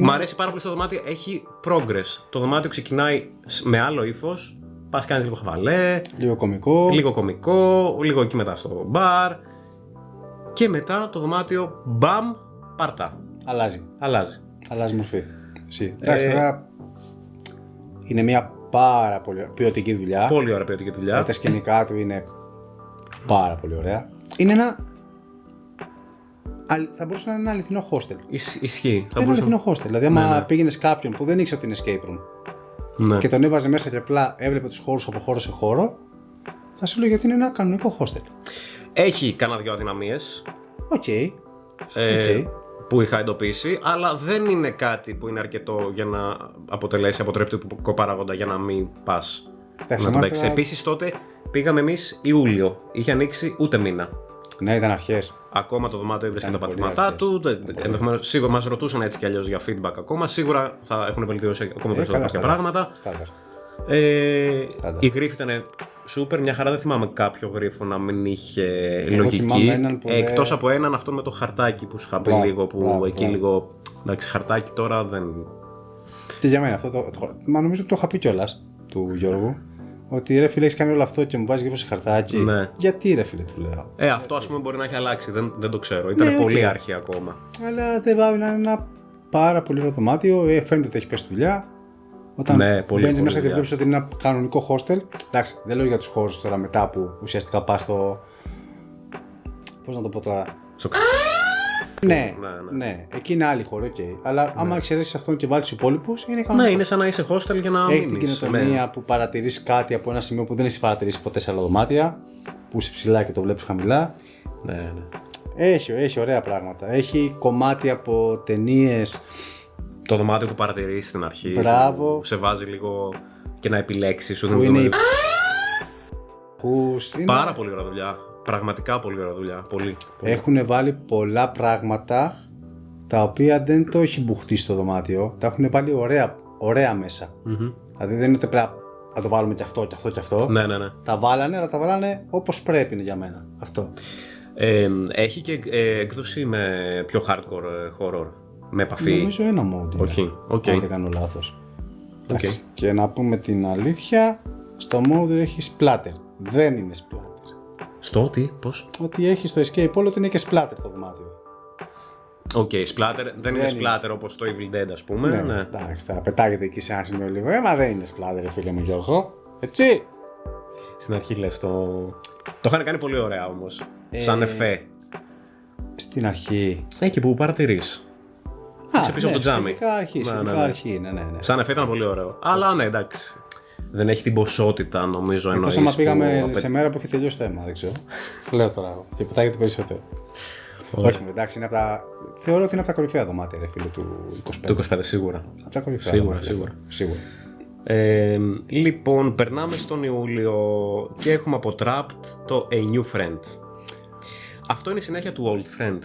μ' αρέσει πάρα πολύ στο δωμάτιο, έχει progress. Το δωμάτιο ξεκινάει με άλλο ύφος, πας κάνεις λίγο χαβαλέ, λίγο κωμικό, λίγο εκεί μετά στο μπαρ και μετά το δωμάτιο μπαμ, παρτά. Αλλάζει μορφή. Εντάξει, τώρα είναι μια πάρα πολύ ποιοτική δουλειά. Πολύ ωραία ποιοτική δουλειά. Τα σκηνικά του είναι πάρα πολύ ωραία. Είναι ένα... Θα μπορούσε να είναι ένα αληθινό hostel. Ισχύει. Είναι ένα αληθινό hostel. Δηλαδή, άμα πήγαινες κάποιον που δεν ήξερε ότι είναι escape room και τον έβαζε μέσα και απλά έβλεπε τους χώρους από χώρο σε χώρο, θα σου λέγει ότι είναι ένα κανονικό hostel. Έχει κανένα δυο αδυναμίες. Οκ. Που είχα εντοπίσει, αλλά δεν είναι κάτι που είναι αρκετό για να αποτελέσει αποτρεπτικό παράγοντα για να μην πας να το παίξεις. Επίσης τότε πήγαμε εμείς Ιούλιο. Είχε ανοίξει ούτε μήνα. Ναι, ήταν αρχές. Ακόμα το δωμάτιο έβρισκε τα πατήματά του. Ενδεχομένως σίγουρα μας ρωτούσαν έτσι κι αλλιώς για feedback ακόμα. Σίγουρα θα έχουν βελτιώσει ακόμα περισσότερα κάποια πράγματα. Η γρίφη ήταν σούπερ, μια χαρά. Δεν θυμάμαι κάποιο γρίφο να μην είχε λογική. Εκτός από έναν, αυτό με το χαρτάκι που σου είχα πει λίγο. Που εκεί λίγο. Εντάξει, χαρτάκι τώρα δεν. Και για μένα αυτό μα νομίζω ότι το είχα πει κιόλας του Γιώργου. Ότι ρε φίλε, έχεις κάνει όλο αυτό και μου βάζει γύρω σε χαρτάκι. Ναι. Γιατί ρε φίλε, του λέω. Αυτό ας πούμε μπορεί να έχει αλλάξει. Δεν το ξέρω. Ήταν πολύ αρχή ακόμα. Αλλά δεν πάει να είναι ένα πάρα πολύ ωραίο δωμάτιο. Φαίνεται ότι έχει πέσει δουλειά. Όταν μπαίνεις μέσα και βλέπεις ότι είναι ένα κανονικό hostel. Εντάξει, δεν λέω για τους χώρους τώρα μετά που ουσιαστικά πας στο. Πώς να το πω τώρα. Ναι, εκεί είναι άλλη χώρα, αλλά άμα εξαιρέσεις αυτόν και βάλεις τους υπόλοιπους, είναι κανονικό. Ναι, είναι σαν να είσαι hostel για να έχει την καινοτομία που παρατηρείς κάτι από ένα σημείο που δεν έχεις παρατηρήσει ποτέ σε άλλα δωμάτια, που είσαι ψηλά και το βλέπεις χαμηλά. Ναι. Έχει ωραία πράγματα. Έχει κομμάτι από ταινίες. Το δωμάτιο που παρατηρείς στην αρχή. Μπράβο. Που σε βάζει λίγο και να επιλέξεις. Είναι πάρα πολύ ωραία δουλειά. Πραγματικά πολύ ωραία δουλειά. Πολύ. Έχουν βάλει πολλά πράγματα τα οποία δεν το έχει μπουχτεί στο δωμάτιο. Τα έχουν βάλει ωραία μέσα. Δηλαδή δεν είναι ότι πρέπει να το βάλουμε και αυτό και αυτό και αυτό. Ναι. Τα βάλανε, αλλά τα βάλανε όπως πρέπει είναι για μένα. Αυτό. Έχει και έκδοση με πιο hardcore horror. Με επαφή. Νομίζω ένα mode. Όχι. Αν δεν κάνω λάθος. Και να πούμε την αλήθεια, Στο mode έχει splatter. Δεν είναι splatter. Στο τι, πώς? Ότι έχει στο escape all ότι είναι και splatter το δωμάτιο. Οκ, splatter. Δεν είναι splatter όπως το Evil Dead, ας πούμε. Ναι. Εντάξει, θα πετάγεται εκεί σε ένα σημείο λίγο. Μα δεν είναι splatter, φίλε μου Γιώργο. Έτσι. Στην αρχή λες το. Το είχαν κάνει πολύ ωραία όμως. Σαν εφέ. Στην αρχή. Εκεί που παρατηρείς. Είσαι πίσω από το τζάμι. Σχετικά αρχή, ναι. Σαν εφέ ήταν πολύ ωραίο. Αλλά ναι, εντάξει. Δεν έχει την ποσότητα, νομίζω, εννοείς. Εκτός άμα πήγαμε σε μέρα που έχει τελειώσει το αίμα, δεν ξέρω. Λέω τώρα και πετάγεται περισσότερο. Όχι, εντάξει, είναι από τα. Θεωρώ ότι είναι από τα κορυφαία δωμάτια, ρε φίλε, του 25. Του 25, σίγουρα. Από τα κορυφαία Σίγουρα. Λοιπόν, περνάμε στον Ιούλιο και έχουμε από Trapped το A New Friend. Αυτό είναι η συνέχεια του Old Friend.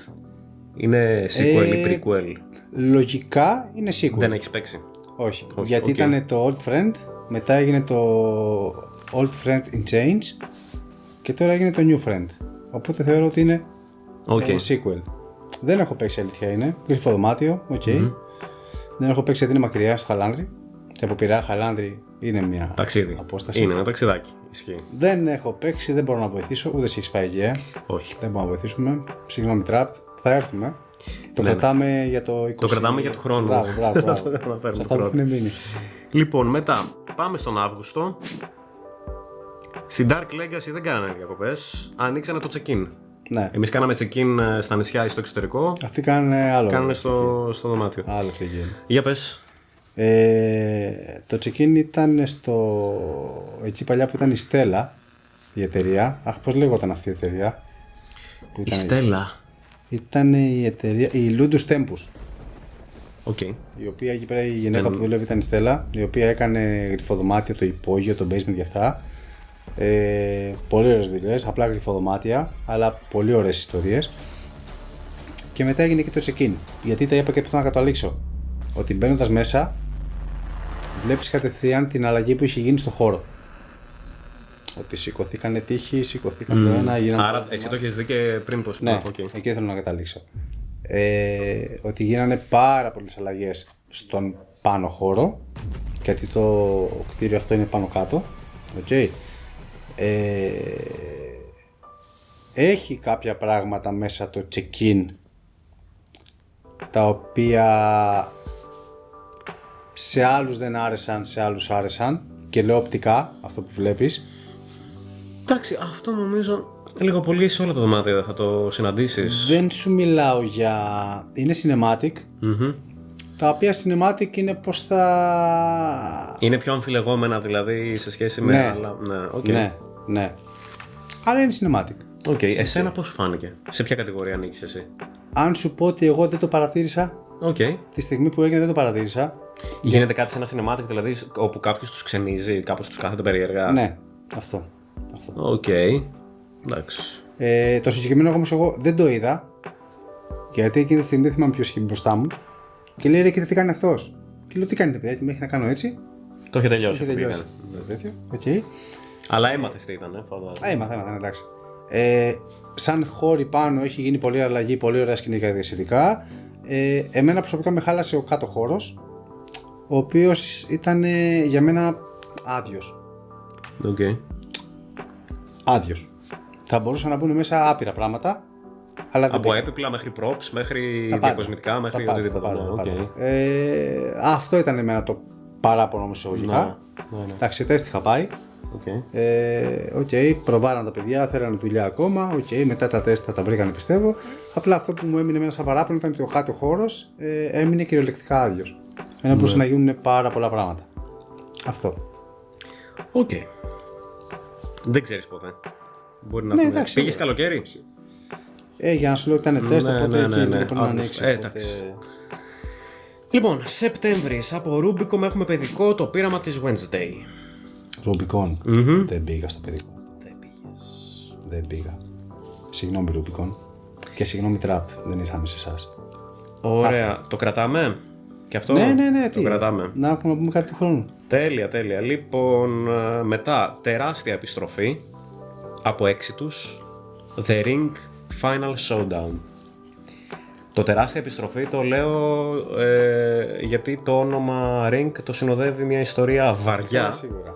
Είναι sequel ή prequel? Λογικά είναι sequel. Δεν έχεις παίξει? Όχι, γιατί ήταν το Old Friend, μετά έγινε το Old Friend in Change και τώρα έγινε το New Friend. Οπότε θεωρώ ότι είναι sequel. Δεν έχω παίξει, αλήθεια είναι. Κρυφό δωμάτιο, Δεν έχω παίξει γιατί είναι μακριά στο Χαλάνδρι. Και από Πειραιά Χαλάνδρι είναι μια απόσταση. Είναι ένα ταξιδάκι. Ισχύει. Δεν έχω παίξει, δεν μπορώ να βοηθήσω. Ούτε εσύ έχεις πάει εκεί, Όχι. Δεν μπορούμε να βοηθήσουμε. Συγγνώμη, Trapped. Θα έρθουμε. Το κρατάμε για το 20. Το κρατάμε για το χρόνο. Μπράβο. Σε αυτά που έχουν μείνει. Λοιπόν, μετά πάμε στον Αύγουστο. Στην Dark Legacy δεν κάνανε διακοπές. Ανοίξανε το check-in. Ναι. Εμείς κάναμε check-in στα νησιά ή στο εξωτερικό. Αυτοί κάνανε άλλο. Κάνανε στο δωμάτιο. Άλλο check-in. Για πες. Το check-in ήταν εκεί παλιά που ήταν η Stella, η εταιρεία. Αχ, πώς λέγονταν αυτή η εταιρεία? Η Stella. Ήταν η εταιρεία, η Ludus Tempus. Okay. Η οποία εκεί πέρα η γυναίκα που δουλεύει ήταν η Stella, η οποία έκανε γρυφοδωμάτια, το υπόγειο, το basement για αυτά. Πολύ ωραίες δουλειές, απλά γρυφοδωμάτια, αλλά πολύ ωραίες ιστορίες. Και μετά έγινε και το check-in. Γιατί τα είπα και που θα καταλήξω. Ότι μπαίνοντας μέσα, βλέπεις κατευθείαν την αλλαγή που είχε γίνει στο χώρο. Ότι σηκωθήκανε τείχοι, σηκωθήκαν το ένα, γίνανε. Άρα, εσύ το έχεις δει και πριν πως. Ναι, εκεί θέλω να καταλήξω. Ότι γίνανε πάρα πολλές αλλαγές στον πάνω χώρο, γιατί το κτίριο αυτό είναι πάνω κάτω. Έχει κάποια πράγματα μέσα το check-in, τα οποία σε άλλους δεν άρεσαν, σε άλλους άρεσαν, και λέω οπτικά αυτό που βλέπεις. Εντάξει, αυτό νομίζω λίγο πολύ σε όλα τα δωμάτια θα το συναντήσεις. Δεν σου μιλάω για... είναι cinematic, τα οποία cinematic είναι πως θα... Είναι πιο αμφιλεγόμενα δηλαδή σε σχέση με άλλα. Ναι. Αλλά είναι cinematic. Εσένα πώς σου φάνηκε? Σε ποια κατηγορία ανήκεις εσύ? Αν σου πω ότι εγώ δεν το παρατήρησα, τη στιγμή που έγινε δεν το παρατήρησα. Γίνεται κάτι σε ένα cinematic δηλαδή όπου κάποιος τους ξενίζει, κάπως τους κάθεται περίεργα? Ναι, αυτό. Εντάξει. Το συγκεκριμένο όμως εγώ δεν το είδα, γιατί εκείνη τη στιγμή δεν θυμάμαι ποιος είχε μπροστά μου και λέει ρε κοίτα τι κάνει αυτός. Και λέω τι κάνει παιδιά, και με έχει να κάνω έτσι. Το είχε τελειώσει. Αλλά έμαθες τι ήταν, φαντάζομαι. Έμαθα, εντάξει. Σαν χώροι πάνω έχει γίνει πολλή αλλαγή, πολύ ωραία σκηνικά διασυντικά. Εμένα προσωπικά με χάλασε ο κάτω χώρος, ο οποίος ήταν για μένα άδειος. Άδειος. Θα μπορούσαν να μπουν μέσα άπειρα πράγματα. Αλλά από έπιπλα μέχρι props, μέχρι διακοσμητικά, μέχρι οτιδήποτε. Αυτό ήταν εμένα το παράπονο μου εισαγωγικά. Εντάξει, τεστ είχα πάει. Προβάραν τα παιδιά, θέλανε δουλειά ακόμα. Μετά τα τεστ θα τα βρήκανε, πιστεύω. Απλά αυτό που μου έμεινε εμένα σαν παράπονο ήταν ότι ο κάτω χώρος έμεινε κυριολεκτικά άδειος. Ενώ μπορούσαν να γίνουν πάρα πολλά πράγματα. Αυτό. Δεν ξέρεις ποτέ. Μπορεί να πούμε. Πήγες καλοκαίρι? Για να σου λέω ότι ήταν τεστ, οπότε εκεί πρέπει να ανοίξει. Λοιπόν, Σεπτέμβρης από Rubicon έχουμε παιδικό, το πείραμα της Wednesday. Rubicon. Δεν πήγα στο παιδικό. Δεν πήγα. Συγγνώμη Rubicon. Και συγγνώμη Trapped, δεν ήρθαμε σε εσάς. Ωραία. Το κρατάμε? Και αυτό το κρατάμε. Να πούμε κάτι του χρόνου. Τέλεια. Λοιπόν, μετά τεράστια επιστροφή από Exodus, The Ring Final Showdown. Το τεράστια επιστροφή το λέω γιατί το όνομα Ring το συνοδεύει μια ιστορία βαριά. Σίγουρα.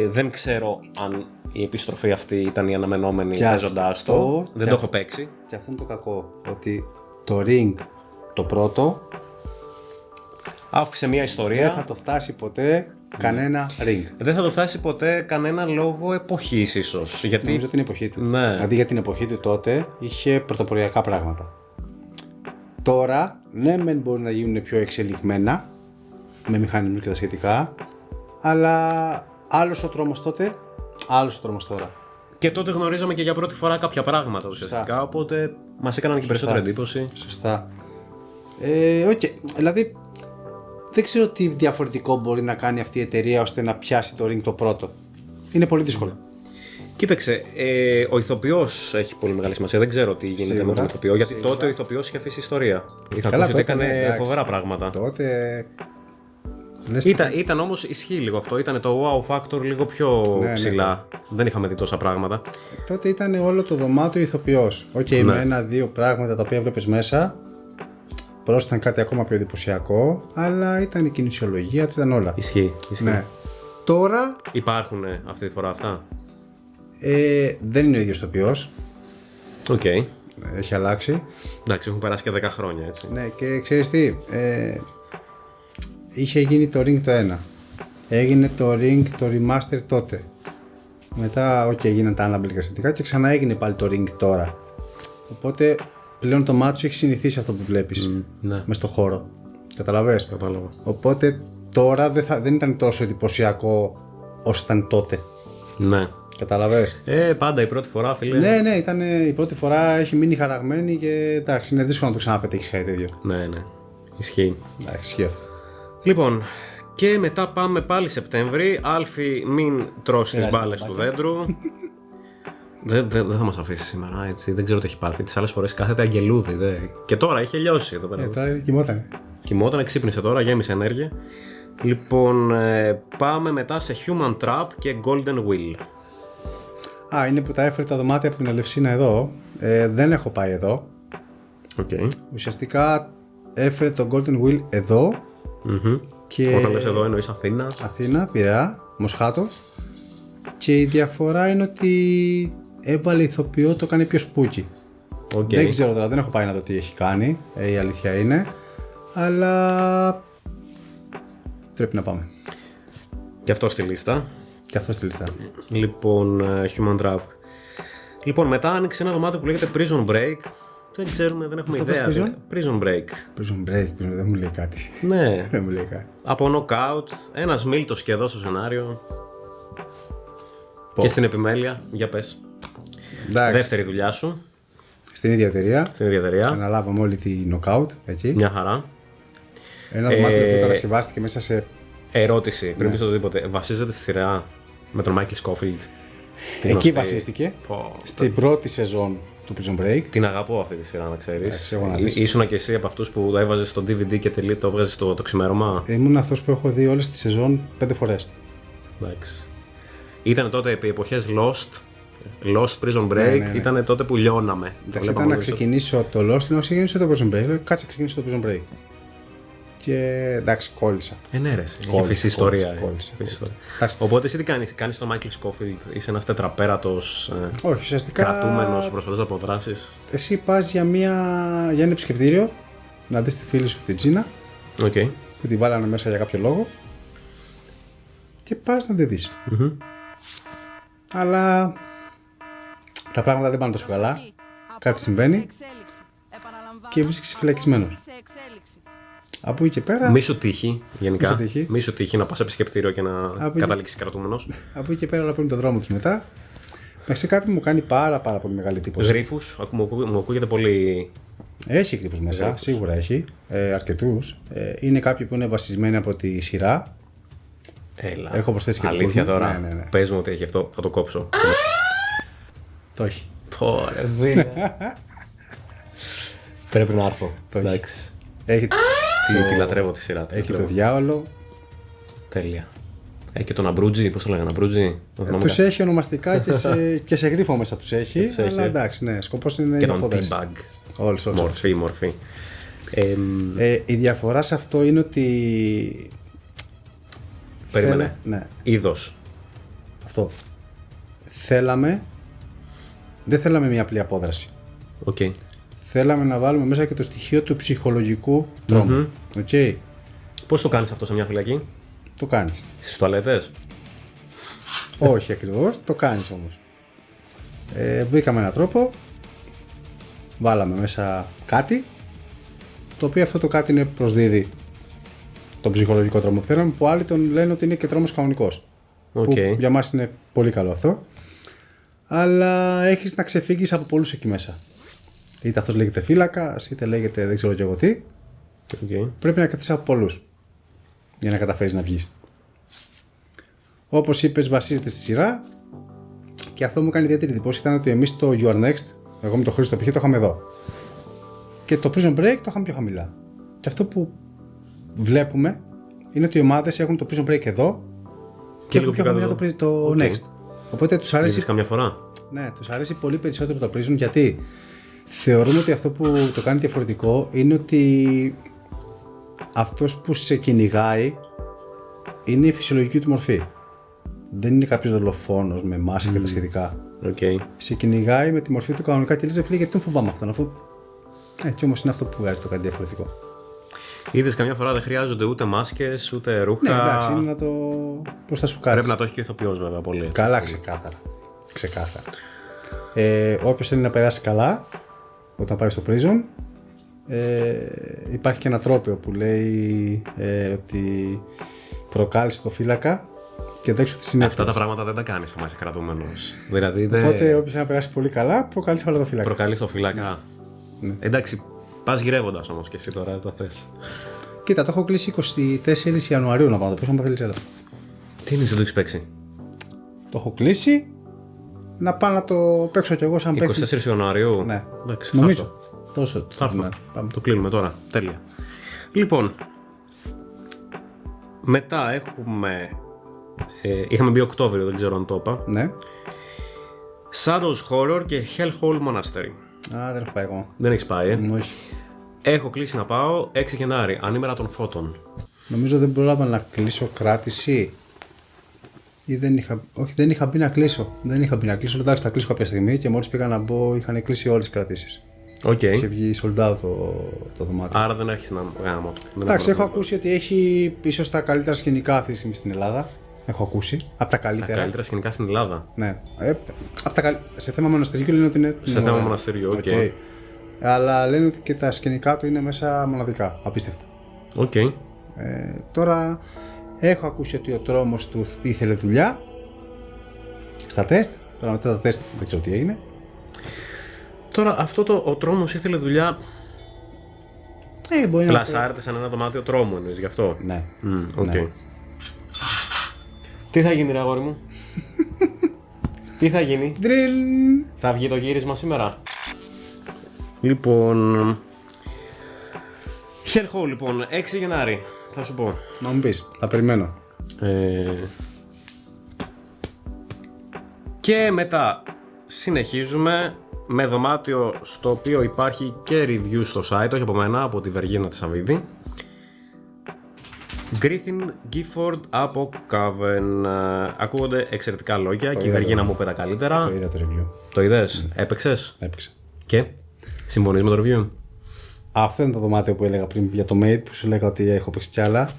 Δεν ξέρω αν η επιστροφή αυτή ήταν η αναμενόμενη παίζοντάς το. Δεν το έχω παίξει. Και αυτό είναι το κακό. Ότι το Ring το πρώτο άφησε μια ιστορία. δεν θα το φτάσει ποτέ κανένα Ring. Δεν θα το φτάσει ποτέ κανένα λόγο εποχής ίσως. Γιατί... Νομίζω την εποχή του. Ναι. Δηλαδή για την εποχή του τότε είχε πρωτοποριακά πράγματα. Τώρα, ναι, μεν μπορεί να γίνουν πιο εξελιγμένα με μηχανισμούς και τα σχετικά, αλλά άλλος ο τρόμος τότε, άλλος ο τρόμος τώρα. Και τότε γνωρίζαμε και για πρώτη φορά κάποια πράγματα ουσιαστικά, οπότε μας έκαναν και περισσότερη εντύπωση. Σωστά. Okay. Δηλαδή, δεν ξέρω τι διαφορετικό μπορεί να κάνει αυτή η εταιρεία ώστε να πιάσει το Ring το πρώτο. Είναι πολύ δύσκολο. Κοίταξε, ο ηθοποιός έχει πολύ μεγάλη σημασία. Δεν ξέρω τι γίνεται με τον ηθοποιό, γιατί τότε ο ηθοποιός είχε αφήσει ιστορία. Είχα ακούσει ότι έκανε φοβερά πράγματα. Τότε. Ήταν όμως, ισχύει λίγο αυτό. Ήταν το wow factor λίγο πιο ψηλά. Δεν είχαμε δει τόσα πράγματα. Τότε ήταν όλο το δωμάτιο ηθοποιός. Με ένα-δύο πράγματα τα οποία βλέπεις μέσα. Πρόσθεταν κάτι ακόμα πιο εντυπωσιακό, αλλά ήταν η κινησιολογία του, ήταν όλα. Ισχύει. Ναι. Τώρα. Υπάρχουν αυτή τη φορά αυτά. Δεν είναι ο ίδιος ηθοποιός. Οκ. Έχει αλλάξει. Εντάξει, έχουν περάσει και 10 χρόνια έτσι. Ναι, και ξέρεις τι. Είχε γίνει το Ring το 1. Έγινε το Ring το Remaster τότε. Μετά, έγιναν τα αναμπλικά σχετικά και ξανά έγινε πάλι το Ring τώρα. Οπότε πλέον το μάτι σου έχει συνηθίσει αυτό που βλέπεις μες στο χώρο. Καταλαβες. Κατάλαβα. Οπότε τώρα δεν ήταν τόσο εντυπωσιακό όσο ήταν τότε. Ναι. Καταλαβες. Πάντα η πρώτη φορά, φίλε. Ναι, ήταν η πρώτη φορά, έχει μείνει χαραγμένη και εντάξει, είναι δύσκολο να το ξαναπετύχεις κάτι τέτοιο. Ναι. Ισχύει. Εντάξει, ισχύει αυτό. Λοιπόν, και μετά πάμε πάλι Σεπτέμβρη. Άλφη, μην τρώσει τις μπάλες του δέντρου. Δεν θα μας αφήσει σήμερα, έτσι. Δεν ξέρω τι έχει πάθει. Τις άλλες φορές κάθεται αγγελούδι. Και τώρα είχε λιώσει εδώ πέρα. Τώρα κοιμότανε. Κοιμότανε, ξύπνησε τώρα, γέμισε ενέργεια. Λοιπόν, πάμε μετά σε Human Trap και Golden Will. Είναι που τα έφερε τα δωμάτια από την Ελευσίνα εδώ. Δεν έχω πάει εδώ. Okay. Ουσιαστικά έφερε το Golden Will εδώ. Και... Όταν λες εδώ εννοείς Αθήνα. Αθήνα, Πειραιά, Μοσχάτο. Και η διαφορά είναι ότι έβαλε ηθοποιό, το κάνει πιο spooky. Δεν ξέρω τώρα, δεν έχω πάει να δω τι έχει κάνει. Η αλήθεια είναι. Αλλά πρέπει να πάμε. Και αυτό στη λίστα. Λοιπόν, Human Trap. Λοιπόν, μετά άνοιξε ένα δωμάτιο που λέγεται Prison Break. Δεν ξέρουμε, δεν έχουμε ιδέα. Prison Break. Prison Break, δεν μου λέει κάτι. Ναι. Δεν μου λέει κάτι. Από Knockout, ένας μίλτος και εδώ στο σενάριο. Και στην επιμέλεια, για πες. Εντάξει. Δεύτερη δουλειά σου. Στην ίδια εταιρεία. Αναλάβαμε όλη τη Knockout, έτσι. Μια χαρά. Ένα δωμάτιο που κατασκευάστηκε μέσα σε. Ερώτηση, πριν πεις οτιδήποτε. Βασίζεται στη σειρά με τον Michael Scofield. Εκεί βασίστηκε. Στην πρώτη σεζόν του Prison Break. Την αγαπώ αυτή τη σειρά, να ξέρεις. Ήσουν και εσύ από αυτούς που το έβαζες στο DVD και το έβγαζες το ξημέρωμα. Ήμουν αυτός που έχω δει όλες τις σεζόν 5 φορές. Εντάξει. Ήταν τότε επί εποχές Lost Prison Break, ήταν τότε που λιώναμε. Εντάξει, ήταν να ξεκινήσω το Lost, να ξεκινήσω το Prison Break. Λέω, κάτσε ξεκινήσω το Prison Break. Και εντάξει, κόλλησα. Ναι, ρε, έχει αφήσει ιστορία. Οπότε εσύ τι κάνεις τον Michael Scofield, είσαι ένας τετραπέρατος κρατούμενος, προσπαθείς να αποδράσεις. Εσύ πας για ένα επισκεπτήριο, να δεις τη φίλη σου τη Τζίνα, που τη βάλανε μέσα για κάποιο λόγο, και πας να τη δεις. Αλλά τα πράγματα δεν πάνε τόσο καλά, κάτι συμβαίνει και βρίσκεσαι φυλακισμένος. Από εκεί και πέρα. Μη σου τύχει, γενικά. Μη σου τύχει να πας επισκεπτήριο και να καταλήξεις κρατούμενος. Από εκεί και πέρα, αλλά παίρνει τον δρόμο τους μετά. Μέχρι κάτι μου κάνει πάρα πολύ μεγάλη εντύπωση. Γρίφους, μου ακούγεται πολύ. Έχει γρίφους μέσα, σίγουρα έχει. Αρκετούς. Είναι κάποιοι που είναι βασισμένοι από τη σειρά. Έλα. Έχω προσθέσει και αλήθεια τώρα. Ναι. Πες μου ότι έχει αυτό, θα το κόψω. Το έχει. Πόρε, βίλε. Πρέπει να έρθω. Εντάξει. Τη λατρεύω τη σειρά. Έχει το διάολο. Τέλεια. Έχει και τον Αμπρούτζι, πώς το λέγανε, Αμπρούτζι. Τους έχει ονομαστικά και σε γρίφο μέσα τους έχει. Αλλά εντάξει, ναι, σκοπός είναι. Και τον T-Bag. Όλους. Μορφή. Η διαφορά σε αυτό είναι ότι. Περίμενε. Ναι. Είδος. Αυτό. Δεν θέλαμε μια απλή απόδραση. Okay. Θέλαμε να βάλουμε μέσα και το στοιχείο του ψυχολογικού τρόμου. Okay. Πώς το κάνεις αυτό σε μια φυλακή? Το κάνεις. Στις τουαλέτες? Όχι ακριβώς, το κάνεις όμως. Βρήκαμε έναν τρόπο, βάλαμε μέσα κάτι, το οποίο αυτό το κάτι είναι προσδίδει τον ψυχολογικό τρόμο που θέλαμε, που άλλοι τον λένε ότι είναι και τρόμος κανονικός. Που για μας είναι πολύ καλό αυτό. Αλλά έχεις να ξεφύγεις από πολλούς εκεί μέσα. Είτε αυτός λέγεται φύλακας, είτε λέγεται δεν ξέρω και εγώ τι. Πρέπει να κρατήσεις από πολλούς για να καταφέρεις να βγεις. Όπως είπες, βασίζεται στη σειρά, και αυτό μου κάνει ιδιαίτερη εντύπωση ήταν ότι εμείς το You Are Next, εγώ με το Χρήστο π.χ. το είχαμε εδώ. Και το Prison Break το είχαμε πιο χαμηλά. Και αυτό που βλέπουμε είναι ότι οι ομάδες έχουν το Prison Break εδώ και έχουν πιο χαμηλά το Next. Οπότε τους αρέσει. Καμιά φορά. Ναι, τους αρέσει πολύ περισσότερο το Prison, γιατί θεωρούμε ότι αυτό που το κάνει διαφορετικό είναι ότι αυτός που σε κυνηγάει είναι η φυσιολογική του μορφή. Δεν είναι κάποιος δολοφόνος με μάσκα και τα σχετικά. Σε κυνηγάει με τη μορφή του κανονικά και λες, φίλε, γιατί τον φοβάμαι αυτόν, αφού. Και όμως είναι αυτό που βγάζει το κάτι διαφορετικό. Είδες, καμιά φορά δεν χρειάζονται ούτε μάσκες ούτε ρούχα. Ναι, εντάξει, είναι να το. Πώς θα σου κάτσει. Πρέπει να το έχει και ο ηθοποιός, βέβαια, πολύ. Καλά, ξεκάθαρα. Όποιος θέλει να περάσει καλά όταν πάει στο prison, υπάρχει και ένα τρόπαιο που λέει ότι προκάλεσε το φύλακα και δέξου τη συνέπεια. Αυτά τα πράγματα δεν τα κάνεις άμα είσαι κρατούμενος. Δηλαδή, οπότε όποιος θέλει να περάσει πολύ καλά, προκάλεσε το φύλακα. Προκαλείς το φύλακα. Ναι. Εντάξει, πας γυρεύοντας όμως και εσύ τώρα το θες. Κοίτα, το έχω κλείσει 24 Ιανουαρίου να πάω να το παίξω, αν θέλεις, έλα. Τι είναι, δεν το έχεις παίξει? Το έχω κλείσει. Να πάω να το παίξω κι εγώ σαν παίξι. 24 Ιανουαρίου. Ναι. Εντάξει, νομίζω. Τόσο. Θα έρθω. Το κλείνουμε τώρα. Τέλεια. Λοιπόν, μετά είχαμε μπει Οκτώβριο, δεν ξέρω αν το είπα. Ναι. Shadows Horror και Hellhole Monastery. Δεν έχω πάει εγώ. Δεν έχεις πάει, Όχι. Έχω κλείσει να πάω 6 Γενάρη, ανήμερα των φώτων. Νομίζω δεν πρόλαβα να κλείσω κράτηση. Ή δεν είχα μπει να κλείσω. Εντάξει, θα κλείσω κάποια στιγμή και μόλις πήγα να μπω είχαν κλείσει όλες τις κρατήσεις. Είχε βγει sold out το δωμάτιο. Άρα δεν έχεις να γάμο. Εντάξει, έχω ακούσει ότι έχει ίσως τα καλύτερα σκηνικά αυτή τη στιγμή στην Ελλάδα. Έχω ακούσει. Από τα καλύτερα. Τα καλύτερα σκηνικά στην Ελλάδα. Ναι. Σε θέμα μοναστηριού λένε ότι είναι. Σε θέμα μοναστηριού, οκ. Αλλά λένε ότι και τα σκηνικά του είναι μέσα μοναδικά. Απίστευτα. Οκ. Τώρα έχω ακούσει ότι ο τρόμος του ήθελε δουλειά στα τεστ. Τώρα μετά τα τεστ δεν ξέρω τι έγινε. Τώρα αυτό ο τρόμος ήθελε δουλειά. Πλασάρεται σαν ένα δωμάτιο τρόμου, εννοείς γι' αυτό. Ναι. Ναι. Τι θα γίνει, ρε αγόρι μου? Τι θα γίνει? Θα βγει το γύρισμα σήμερα? Λοιπόν, Hellhole, λοιπόν, 6 Γενάρη, θα σου πω. Να μου πεις, θα περιμένω. Και μετά συνεχίζουμε με δωμάτιο στο οποίο υπάρχει και review στο site, όχι από μένα, από τη Βεργίνα της Σαββίδη. Griffin Gifford από Coven. Ακούγονται εξαιρετικά λόγια και η Βεργίνα μου είπε τα καλύτερα. Το είδα το review. Το είδες, έπαιξες? Έπαιξα. Και συμφωνείς με το review? Αυτό είναι το δωμάτιο που έλεγα πριν για το Made, που σου έλεγα ότι έχω παίξει κι άλλα.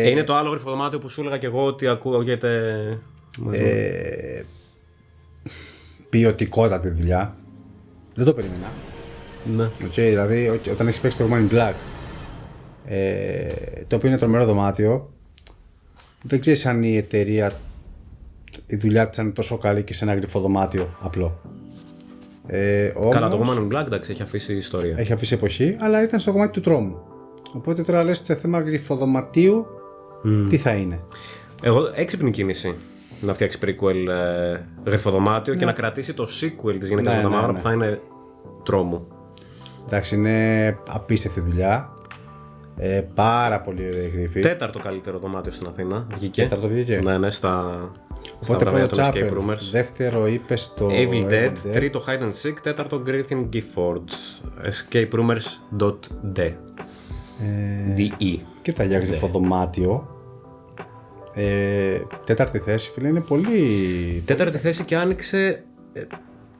Είναι το άλλο γρυφοδωμάτιο που σου έλεγα κι εγώ ότι ακούγεται. Ποιοτικότατη δουλειά. Δεν το περίμενα. Ναι. Δηλαδή, όταν έχεις παίξει το Man in Black, το οποίο είναι τρομερό δωμάτιο, δεν ξέρεις αν η εταιρεία, η δουλειά της είναι τόσο καλή και σε ένα γρυφοδωμάτιο απλό. Καλά, το Man in Black, εντάξει, έχει αφήσει ιστορία. Έχει αφήσει εποχή, αλλά ήταν στο κομμάτι του τρόμου. Οπότε τώρα λες σε θέμα γρυφοδωματίου, τι θα είναι. Εγώ έξυπνη κίνηση να φτιάξει prequel γρυφοδωμάτιο και να κρατήσει το sequel της Γυναίκας με τα Μαύρα που θα είναι τρόμου. Εντάξει, είναι απίστευτη δουλειά. Πάρα πολύ ωραία γρήφη. Τέταρτο καλύτερο δωμάτιο στην Αθήνα. Βγήκε. Τέταρτο βγήκε. Ναι, στα βραβεία των Escape Roomers. Δεύτερο είπε στο Evil Dead. Τρίτο Hide and Seek. Τέταρτο Griffin Gifford. Escape Roomers.de. DE. Κοίτα, για γρυφοδωμάτιο. Τέταρτη θέση, φίλε, είναι πολύ. Τέταρτη θέση και άνοιξε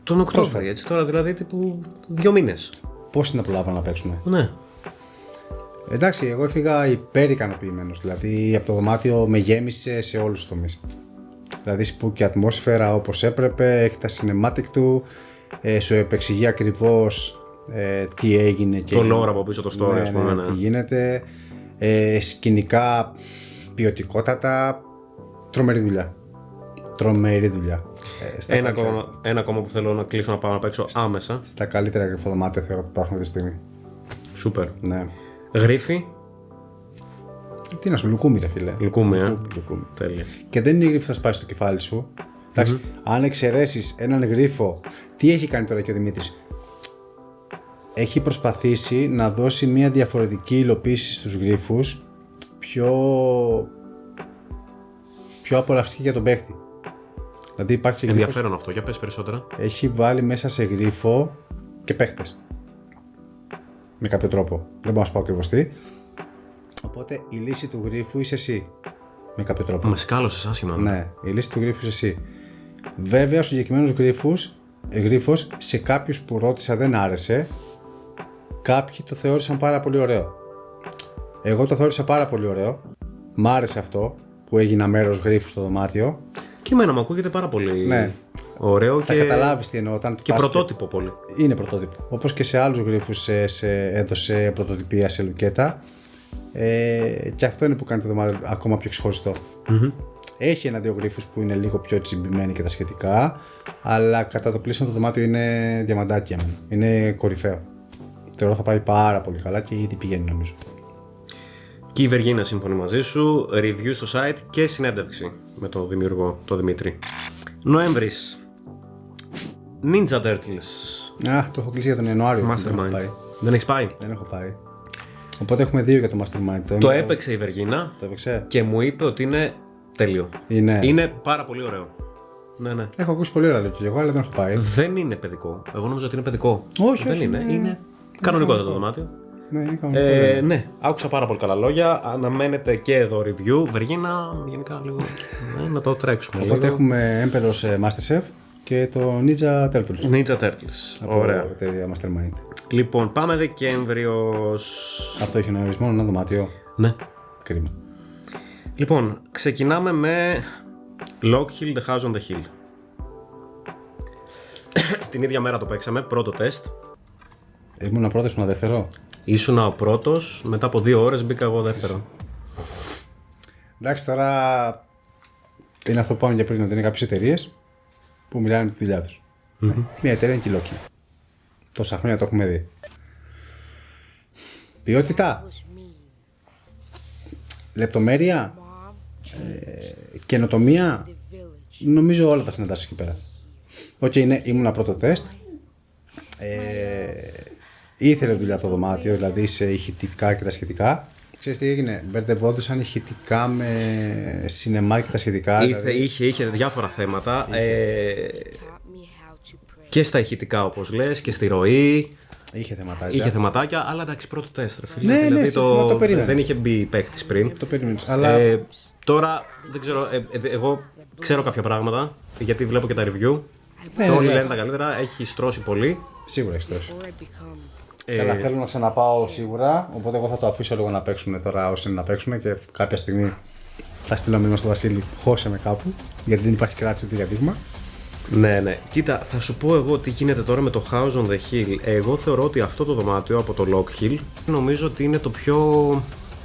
τον Οκτώβριο, έτσι τώρα, δηλαδή τύπου 2 μήνες. Πώς να προλάβαμε να παίξουμε. Ναι. Εντάξει, εγώ έφυγα υπερικανοποιημένος. Δηλαδή από το δωμάτιο με γέμισε σε όλους τους τομείς. Δηλαδή σπούκι ατμόσφαιρα όπως έπρεπε, έχει τα cinematic του, σου επεξηγεί ακριβώς τι έγινε και. Το lore από πίσω το story, ας πούμε. Τι γίνεται. Σκηνικά ποιοτικότατα. Τρομερή δουλειά. Τρομερή δουλειά. Ένα ακόμα που θέλω να κλείσω να πάω να παίξω άμεσα. Στα καλύτερα γρυφοδωμάτια θεωρώ που υπάρχουν αυτή τη στιγμή. Σούπερ. Ναι. Γρίφη. Τι να σου, λουκούμι, ρε φίλε. Λουκούμι, Λουκούμι. Τέλεια. Και δεν είναι η γρήφη που θα σπάσει το κεφάλι σου. Εντάξει, αν εξαιρέσεις έναν γρίφο, τι έχει κάνει τώρα και ο Δημήτρης. Έχει προσπαθήσει να δώσει μια διαφορετική υλοποίηση στους γρίφους, πιο απολαυστική για τον παίχτη. Δηλαδή υπάρχει και ενδιαφέρον αυτό, για πες περισσότερα. Έχει βάλει μέσα σε γρίφο και παίχτες. Με κάποιο τρόπο. Δεν μπορώ να σου πω ακριβώς τι. Οπότε η λύση του γρίφου είσαι εσύ. Με κάποιο τρόπο. Με σκάλωσες άσχημα. Ναι, η λύση του γρίφου είσαι εσύ. Βέβαια, στους συγκεκριμένους γρίφος, σε κάποιους που ρώτησα δεν άρεσε. Κάποιοι το θεώρησαν πάρα πολύ ωραίο. Εγώ το θεώρησα πάρα πολύ ωραίο. Μ' άρεσε αυτό που έγινα μέρος γρίφου στο δωμάτιο. Και εμένα μου ακούγεται πάρα πολύ ωραίο. Θα καταλάβεις τι εννοώ όταν και πρωτότυπο πολύ. Είναι πρωτότυπο. Όπως και σε άλλους γρίφους έδωσε πρωτοτυπία σε λουκέτα. Και αυτό είναι που κάνει το δωμάτιο ακόμα πιο ξεχωριστό. Έχει ένα-δύο γρίφους που είναι λίγο πιο τσιμπημένοι και τα σχετικά, αλλά κατά το κλείσιμο το δωμάτιο είναι διαμαντάκι για μένα. Είναι κορυφαίο. Θεωρώ θα πάει πάρα πολύ καλά και ήδη πηγαίνει νομίζω. Και η Βεργίνα σύμφωνη μαζί σου, review στο site και συνέντευξη με τον δημιουργό, τον Δημήτρη. Νοέμβρης. Ninja Turtles. Το έχω κλείσει για τον Ιανουάριο. Mastermind. Δεν έχεις πάει? Δεν έχω πάει. Οπότε έχουμε 2 για το Mastermind. Το έπαιξε η Βεργίνα. Το έπαιξε. Και μου είπε ότι είναι τέλειο. Είναι πάρα πολύ ωραίο. Ναι. Έχω ακούσει πολύ ωραία λόγια εγώ, αλλά δεν έχω πάει. Δεν είναι παιδικό. Εγώ νομίζω ότι είναι παιδικό. Όχι, δεν είναι. Είναι κανονικό το δωμάτιο. Ναι, είναι κανονικό. Ναι, άκουσα πάρα πολύ καλά λόγια. Αναμένεται και εδώ review. Βεργίνα, γενικά λίγο. Να το τρέξουμε. Οπότε έχουμε Emperor's Masterchef και το Ninja Turtles. Ninja Turtles. Ωραία. Εταιρεία Mastermind. Λοιπόν, πάμε Δεκέμβριος. Αυτό έχει ένα ένα δωμάτιο. Ναι. Κρίμα. Λοιπόν, ξεκινάμε με Lock Hill, The House on the Hill. Την ίδια μέρα το παίξαμε, πρώτο τεστ. Ήμουν πρώτος, ήμουν δεύτερο. Ήσουνα ο πρώτος, μετά από 2 ώρες μπήκα εγώ δεύτερο. Εντάξει, τώρα είναι αυτό που πάμε για πριν, ότι είναι κάποιες εταιρείες που μιλάνε με τη δουλειά τους. Μια εταιρεία είναι και η Lock Hill. Τόσα χρόνια το έχουμε δει. Ποιότητα, λεπτομέρεια, καινοτομία, νομίζω όλα τα συναντάς εκεί πέρα. Ήμουνα πρώτο τεστ. Ήθελε δουλειά το δωμάτιο, δηλαδή σε ηχητικά και τα σχετικά. Ξέρεις τι έγινε, μπερδευόντουσαν ηχητικά με σινεμά και τα σχετικά. Είχε διάφορα θέματα. Και στα ηχητικά όπως λες και στη ροή. Είχε θεματάκια, αλλά εντάξει, πρώτο τεστ, ρε φίλε. Ναι, δηλαδή το περίμενες. Δεν είχε μπει παίχτης πριν. Το περίμενες, αλλά... Τώρα, δεν ξέρω, εγώ ξέρω κάποια πράγματα, γιατί βλέπω και τα review. Όλοι λένε τα καλύτερα, έχει στρώσει πολύ. Σίγουρα έχει στρώσει. Καλά, θέλω να ξαναπάω σίγουρα, οπότε εγώ θα το αφήσω λίγο να παίξουν τώρα όσοι είναι να παίξουν και κάποια στιγμή θα στείλω μήνυμα στο Βασίλη, χώσε με κάπου, γιατί δεν υπάρχει κράτηση ούτε για δείγμα. Ναι. Κοίτα, θα σου πω εγώ τι γίνεται τώρα με το House on the Hill. Εγώ θεωρώ ότι αυτό το δωμάτιο από το Lock Hill νομίζω ότι είναι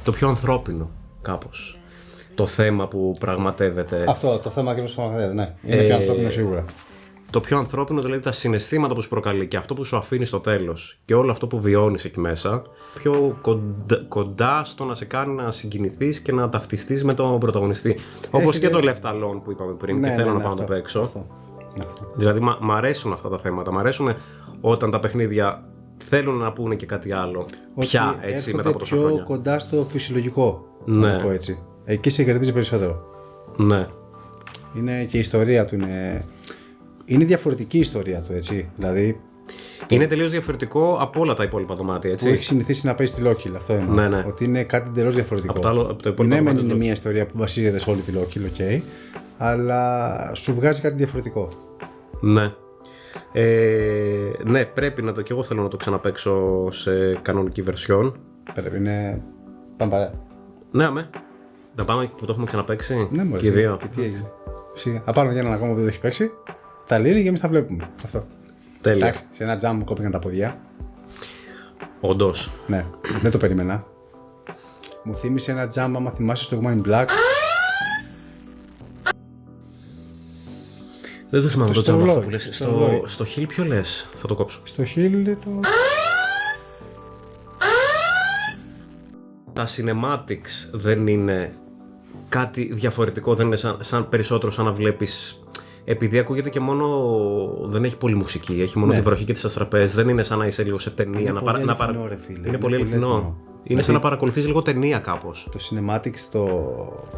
το πιο ανθρώπινο κάπως. Το θέμα που πραγματεύεται. Αυτό το θέμα ακριβώς που πραγματεύεται, ναι. Είναι πιο ανθρώπινο σίγουρα. Το πιο ανθρώπινο, δηλαδή τα συναισθήματα που σου προκαλεί και αυτό που σου αφήνει στο τέλος και όλο αυτό που βιώνεις εκεί μέσα, πιο κοντά στο να σε κάνει να συγκινηθείς και να ταυτιστείς με τον πρωταγωνιστή. Όπως και το Left Alone που είπαμε πριν, και θέλω να πάω να το παίξω. Αυτό. Δηλαδή μ' αρέσουν αυτά τα θέματα. Μ' αρέσουν όταν τα παιχνίδια θέλουν να πούνε και κάτι άλλο. Πια έτσι μετά από τόσα χρόνια. Πιο κοντά στο φυσιολογικό. Να το πω έτσι. Εκεί σε κερδίζει περισσότερο. Ναι. Είναι και η ιστορία του είναι διαφορετική η ιστορία του, έτσι. Δηλαδή. Είναι τελείως διαφορετικό από όλα τα υπόλοιπα δωμάτια, έτσι. Που έχει συνηθίσει να παίζει τη Lokill, αυτό εννοώ. Ναι, ναι. Ότι είναι κάτι εντελώς διαφορετικό. Από το υπόλοιπο Ναι, δωμάτιο είναι του μια ιστορία που βασίζεται σε όλη τη Lokill, ok, αλλά σου βγάζει κάτι διαφορετικό. Ναι. Ναι, πρέπει να το. Και εγώ θέλω να το ξαναπαίξω σε κανονική version. Πρέπει, είναι. Πάμε παρέα. Ναι, αμέ. Να πάμε που το έχουμε ξαναπαίξει. Ναι, μωρέ. Και οι δύο. Και τι έχεις. Φυσικά. Να πάρουμε για έναν ακόμα που δεν το έχει παίξει. Τα λύνει και εμείς τα βλέπουμε. Αυτό. Τέλεια. Εντάξει, σε ένα τζάμ μου κόπηκαν τα ποδιά. Όντως. Ναι, δεν το περίμενα. Μου θύμισε ένα τζάμ, άμα θυμάσαι, στο Woman in Black. Δεν το θυμάμαι το στο τζάμπα αυτό ρολόι, που λες. στο ρολόι. Στο Hill ποιο λες, θα το κόψω. Στο Hill το. Τα cinematics δεν είναι κάτι διαφορετικό, δεν είναι σαν περισσότερο σαν να βλέπεις. Επειδή ακούγεται και μόνο. Δεν έχει πολύ μουσική, έχει μόνο τη βροχή και τις αστραπές. Δεν είναι σαν να είσαι λίγο σε ταινία. Είναι πολύ αληθινό, ρε φίλε. Είναι πολύ αληθινό. Είναι σαν να παρακολουθείς λίγο ταινία κάπως. Το cinematics το.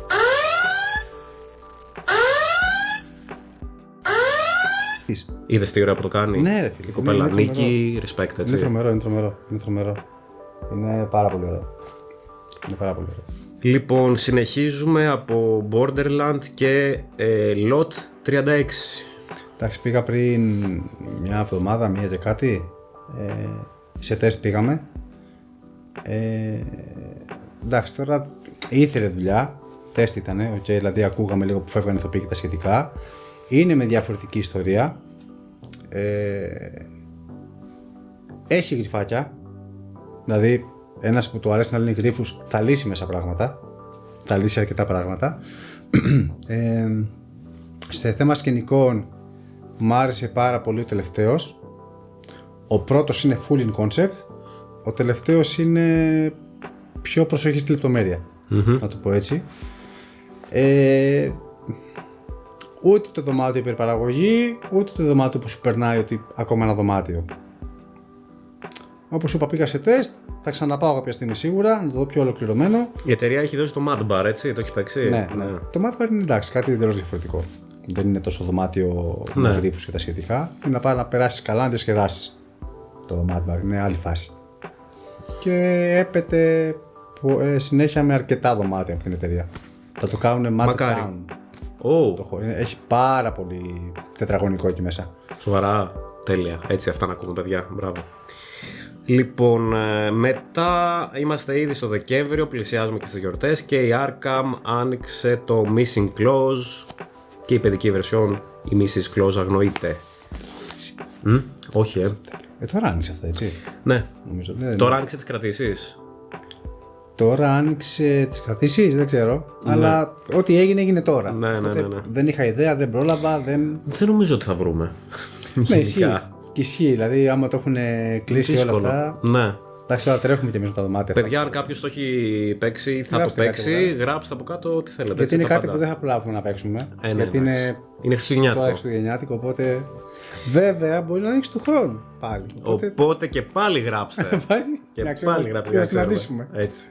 Είδες τι ωραία που το κάνει. Ναι, ρε φίλε. Η κοπέλα Είναι Νίκη, respect, έτσι. Είναι τρομερό, είναι τρομερό. Είναι τρομερό. Είναι πάρα πολύ ωραίο. Είναι πάρα πολύ ωραίο. Λοιπόν, συνεχίζουμε από Borderland και Lot 36. Εντάξει, πήγα πριν μια εβδομάδα, μία και κάτι. Σε τεστ πήγαμε. Εντάξει, τώρα ήθελε δουλειά. Τεστ ήτανε, okay, δηλαδή ακούγαμε λίγο που φεύγανε ηθοποιοί και τα σχετικά. Είναι με διαφορετική ιστορία. Έχει γριφάκια. Δηλαδή, ένας που του αρέσει να λύνει γρίφους θα λύσει μέσα πράγματα. Θα λύσει αρκετά πράγματα. Σε θέμα σκηνικών μου άρεσε πάρα πολύ ο τελευταίος. Ο πρώτος είναι full in concept. Ο τελευταίος είναι πιο προσοχή στη λεπτομέρεια, να το πω έτσι. Ούτε το δωμάτιο υπερπαραγωγή, ούτε το δωμάτιο που σου περνάει ότι ακόμα ένα δωμάτιο. Όπως σου είπα, πήγα σε τεστ, θα ξαναπάω κάποια στιγμή σίγουρα, να το δω πιο ολοκληρωμένο. Η εταιρεία έχει δώσει το Mad Bar, έτσι, το έχει παίξει. Ναι. Το Mad Bar είναι εντάξει, κάτι εντελώς διαφορετικό. Δεν είναι τόσο δωμάτιο με γρίφους και τα σχετικά. Είναι να πάει να περάσεις καλά, να διασκεδάσεις. Το Mad Bar είναι άλλη φάση. Και έπεται συνέχεια με αρκετά δωμάτια από την εταιρεία. Θα το κάνουν Mad Town. Το χώρο. Έχει πάρα πολύ τετραγωνικό εκεί μέσα. Σοβαρά, τέλεια. Έτσι, αυτά να ακούμε, παιδιά. Μπράβο. Λοιπόν, μετά είμαστε ήδη στο Δεκέμβριο, πλησιάζουμε και στις γιορτές και η Arkham άνοιξε το Missing Clause και η παιδική version, η Mrs. Clause αγνοείται. Όχι, τώρα άνοιξε αυτά, έτσι. Ναι. Νομίζω, τώρα άνοιξε τις κρατήσεις. Τώρα άνοιξε τις κρατήσεις, δεν ξέρω. Αλλά ό,τι έγινε, έγινε τώρα. Ναι. Δεν είχα ιδέα, δεν πρόλαβα. Δεν νομίζω ότι θα βρούμε. Ναι, ισχύει. Δηλαδή, άμα το έχουν κλείσει όλα αυτά. Ναι. Εντάξει, τώρα τρέχουμε και εμείς με τα δωμάτια. Παιδιά, αν κάποιος το έχει παίξει, θα το παίξει. Γράψτε από κάτω ό,τι θέλετε. Γιατί είναι κάτι που δεν θα προλάβουμε να παίξουμε. Γιατί είναι χριστουγεννιάτικο. Οπότε. Βέβαια, μπορεί να ανοίξει του χρόνου πάλι. Οπότε και πάλι γράψτε. Και πάλι γράψτε. Να συναντήσουμε. Έτσι.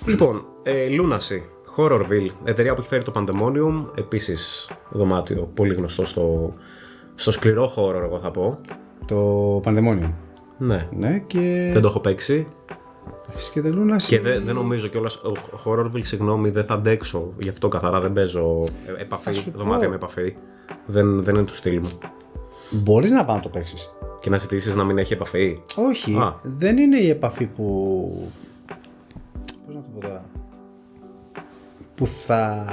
Λοιπόν, Lunacy, Horrorville, εταιρεία που έχει φέρει το Pandemonium. Επίσης, δωμάτιο πολύ γνωστό στο σκληρό horror, εγώ θα πω. Το Pandemonium. Ναι. Και... δεν το έχω παίξει. Και, και δεν νομίζω κιόλας. Horrorville, συγγνώμη, δεν θα αντέξω. Γι' αυτό καθαρά δεν παίζω δωμάτια με επαφή. Δεν είναι του στυλ μου. Μπορείς να πάω να το παίξεις. Και να ζητήσεις να μην έχει επαφή. Όχι, δεν είναι η επαφή που. Πώς να το πω τώρα. Που θα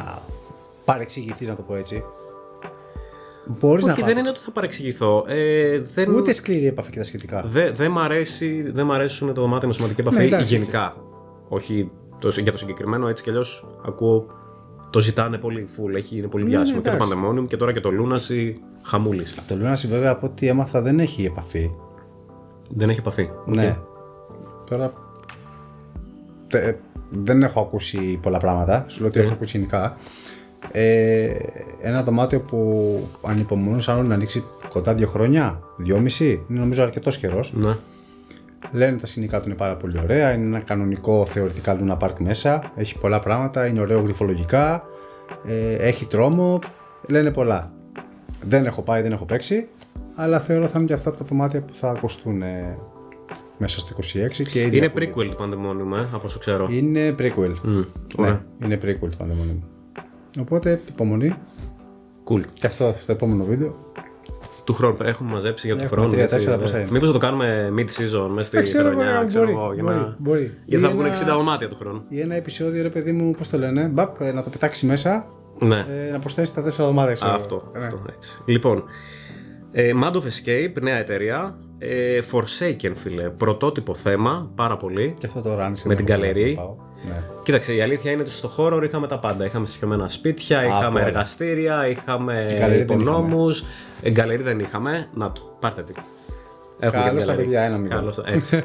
παρεξηγηθείς, να το πω έτσι. Μπορείς όχι, δεν είναι ότι θα παρεξηγηθώ. Ούτε σκληρή επαφή και τα σχετικά. Δεν μ' αρέσουν τα δωμάτια με σωματική επαφή γενικά. Όχι για το συγκεκριμένο, έτσι κι αλλιώς ακούω. Το ζητάνε πολύ full, είναι πολύ διάσημο. Και το Pandemonium και τώρα και το Lunacy, χαμούλης. Το Lunacy, βέβαια, από ό,τι έμαθα, δεν έχει επαφή. Δεν έχει επαφή. Ναι. Τώρα. Δεν έχω ακούσει πολλά πράγματα. Σου λέω ότι έχω ακούσει γενικά. Ένα δωμάτιο που ανυπομονούσαν όλοι να ανοίξει κοντά 2 χρόνια, 2,5, είναι νομίζω αρκετός καιρός. Ναι. Λένε ότι τα σκηνικά του είναι πάρα πολύ ωραία. Είναι ένα κανονικό θεωρητικά Luna Park μέσα. Έχει πολλά πράγματα. Είναι ωραίο γριφολογικά. Έχει τρόμο. Λένε πολλά. Δεν έχω πάει, δεν έχω παίξει. Αλλά θεωρώ θα είναι και αυτά τα δωμάτια που θα ακουστούν μέσα στο 26 και ήδη. Είναι prequel του Pandemonium, από όσο ξέρω. Είναι prequel. Ωραία. Ναι, είναι prequel του Pandemonium. Οπότε υπομονή. Cool. Και αυτό στο επόμενο βίντεο. Του χρόνου έχουμε μαζέψει για του χρόνου. 3-4 πόσα είναι. Μήπως θα το κάνουμε mid-season μέσα στη χρονιά, ξέρω εγώ. Μπορεί. Γιατί θα βγουν 60 δωμάτια του χρόνου. Ή ένα επεισόδιο, ρε παιδί μου, πώς το λένε, να το πετάξει μέσα. Ναι. Να προσθέσει τα 4 δωμάτια. Αυτό έτσι. Λοιπόν, Mad of Escape, νέα εταιρεία. Forsaken, φίλε. Πρωτότυπο θέμα, πάρα πολύ. Και αυτό τώρα άνοιξε. Με την καλερί. Ναι. Κοίταξε, η αλήθεια είναι ότι στο χώρο είχαμε τα πάντα. Είχαμε στοιχειωμένα σπίτια, είχαμε εργαστήρια, είχαμε υπονόμους. Γκαλερί δεν είχαμε. Να το, πάρτε τι. Καλώς τα παιδιά, ένα μηδέν. Έτσι.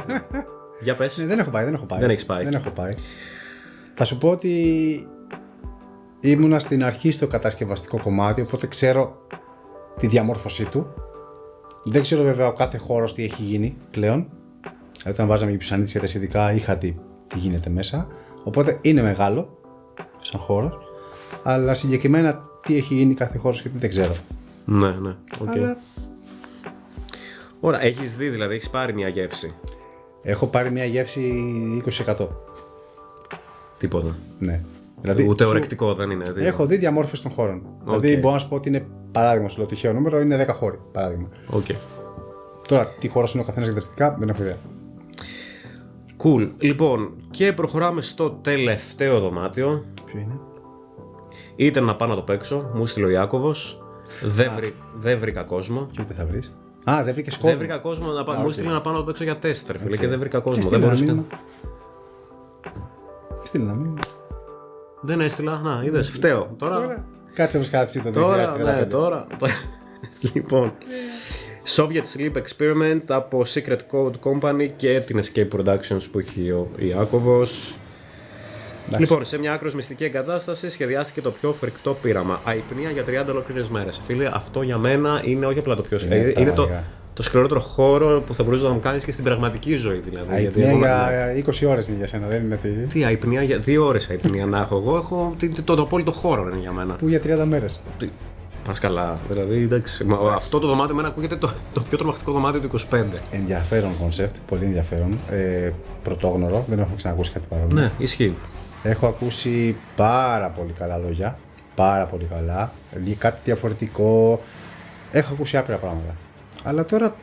Για πες. Ναι, δεν έχω πάει. Δεν έχεις πάει. Δεν έχω πάει. Θα σου πω ότι ήμουνα στην αρχή στο κατασκευαστικό κομμάτι, οπότε ξέρω τη διαμόρφωσή του. Δεν ξέρω βέβαια ο κάθε χώρος τι έχει γίνει πλέον. Όταν βάζαμε και πιουσανίτες για τα σχετικά, είχα τι γίνεται μέσα. Οπότε είναι μεγάλο σαν χώρος. Αλλά συγκεκριμένα τι έχει γίνει κάθε χώρος και τι δεν ξέρω. Ναι. Okay. Αλλά... Ωραία, έχεις δει δηλαδή, έχεις πάρει μια γεύση. Έχω πάρει μια γεύση 20%. Τίποτα. Ναι. Δηλαδή, ούτε ορεκτικό δεν είναι. Έχω δει διαμόρφωση των χώρων. Δηλαδή μπορώ να σου πω ότι είναι παράδειγμα, σου λέω τυχαίο νούμερο, είναι 10 χώροι. Παράδειγμα. Okay. Τώρα, τι χώρο είναι ο καθένας εγκαταστικά, δεν έχω ιδέα. Cool. Λοιπόν, και προχωράμε στο τελευταίο δωμάτιο. Ποιο είναι? Ήταν να πάω να το παίξω, μου στείλε ο Ιάκωβος. Δεν βρήκα κόσμο. Και ούτε θα βρεις. Α, δεν βρήκες κόσμο. Δεν βρήκα κόσμο, μου στείλε να πάω να το παίξω για τεστ, φίλε, και δεν βρήκα κόσμο. Δεν μπορούσα. Στείλε ένα μήνυμα. Δεν έστειλα, να, είδες, φταίω. Τώρα. Κάτσε μας κάτσε το 2035. Τώρα. Λοιπόν. Soviet Sleep Experiment από Secret Code Company και την Escape Productions που έχει ο Ιάκωβος. Λοιπόν, σε μια άκρως μυστική εγκατάσταση σχεδιάστηκε το πιο φρικτό πείραμα. Αϊπνία για 30 ολόκληρες μέρες. Φίλε, αυτό για μένα είναι όχι απλά το πιο σκληρό. Είναι το σκληρότερο χώρο που θα μπορούσε να μου κάνεις και στην πραγματική ζωή. Δηλαδή, αϊπνία για 20 ώρες είναι για σένα, δεν είναι τι αϊπνία για 2 ώρες αϊπνία να έχω. Εγώ έχω το απόλυτο χώρο είναι για μένα. Που για 30 μέρες. Πας καλά. Δηλαδή, εντάξει, αυτό το δωμάτιο εμένα ακούγεται το πιο τρομακτικό δωμάτιο του 25. Ενδιαφέρον κόνσεπτ, πολύ ενδιαφέρον. Πρωτόγνωρο, δεν έχω ξανακούσει κάτι παρόμοιο. Ναι, ισχύει. Έχω ακούσει πάρα πολύ καλά λόγια. Πάρα πολύ καλά. Κάτι διαφορετικό. Έχω ακούσει άπειρα πράγματα. Αλλά τώρα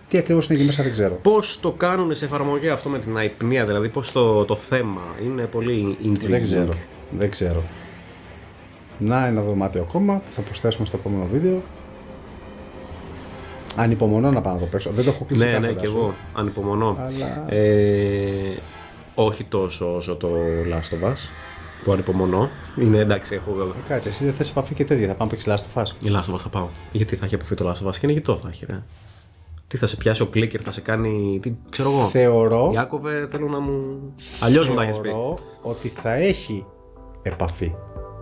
τι ακριβώς είναι εκεί μέσα δεν ξέρω. Πώς το κάνουν σε εφαρμογή αυτό με την αϊπνία, δηλαδή πώς το θέμα είναι πολύ intriguing. Δεν ξέρω. Να, ένα δωμάτιο ακόμα που θα προσθέσουμε στο επόμενο βίντεο. Ανυπομονώ να πάω να το παίξω. Δεν το έχω κλείσει καθόλου. Ναι, και εγώ ανυπομονώ. Αλλά... όχι τόσο όσο το Last of Us που ανυπομονώ. Είναι εντάξει, έχω. Κάτσε, εσύ δεν θες επαφή και τέτοια. Θα πάμε παίξει Last of Us. Η Last of Us θα πάω. Γιατί θα έχει επαφή το Last of Us και είναι γητό θα έχει, ρε. Τι θα σε πιάσει ο κλίκερ, θα σε κάνει. Τι ξέρω εγώ. Θεωρώ. Ιάκωβε, θέλω να μου. Αλλιώς μου τα έχεις πει. Θεωρώ ότι θα έχει επαφή.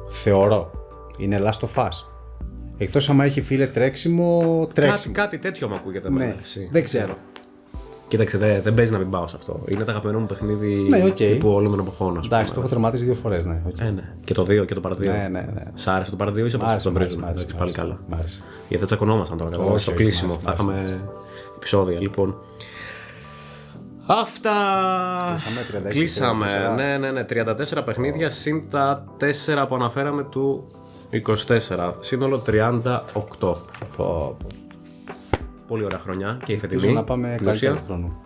Θεωρώ. Είναι Last of Us. Εκτός άμα έχει φίλε τρέξιμο. Κάτι τέτοιο μου ακούγεται. Ναι, δεν ξέρω. Κοίταξε, δεν παίζει να μην πάω σε αυτό. Είναι το αγαπημένο μου παιχνίδι ναι, τύπου όλων των εποχών. Εντάξει, το έχω τερματίσει 2 φορές. Ναι, ναι. Και το 2 και το παραδείο. Ναι. Σ' άρεσε το παραδείο ή σε πώς το βρίζουμε. Πάλι καλά. Γιατί δεν τσακωνόμασταν τώρα. Καλά. Στο κλείσιμο. Θα είχαμε επεισόδια λοιπόν. Αυτά. Κλείσαμε. Ναι. 34 παιχνίδια συν τα 4 που αναφέραμε του 24. Σύνολο 38. Πολύ ωραία χρονιά και η φετινή. Να πάμε καλύτερο χρόνο.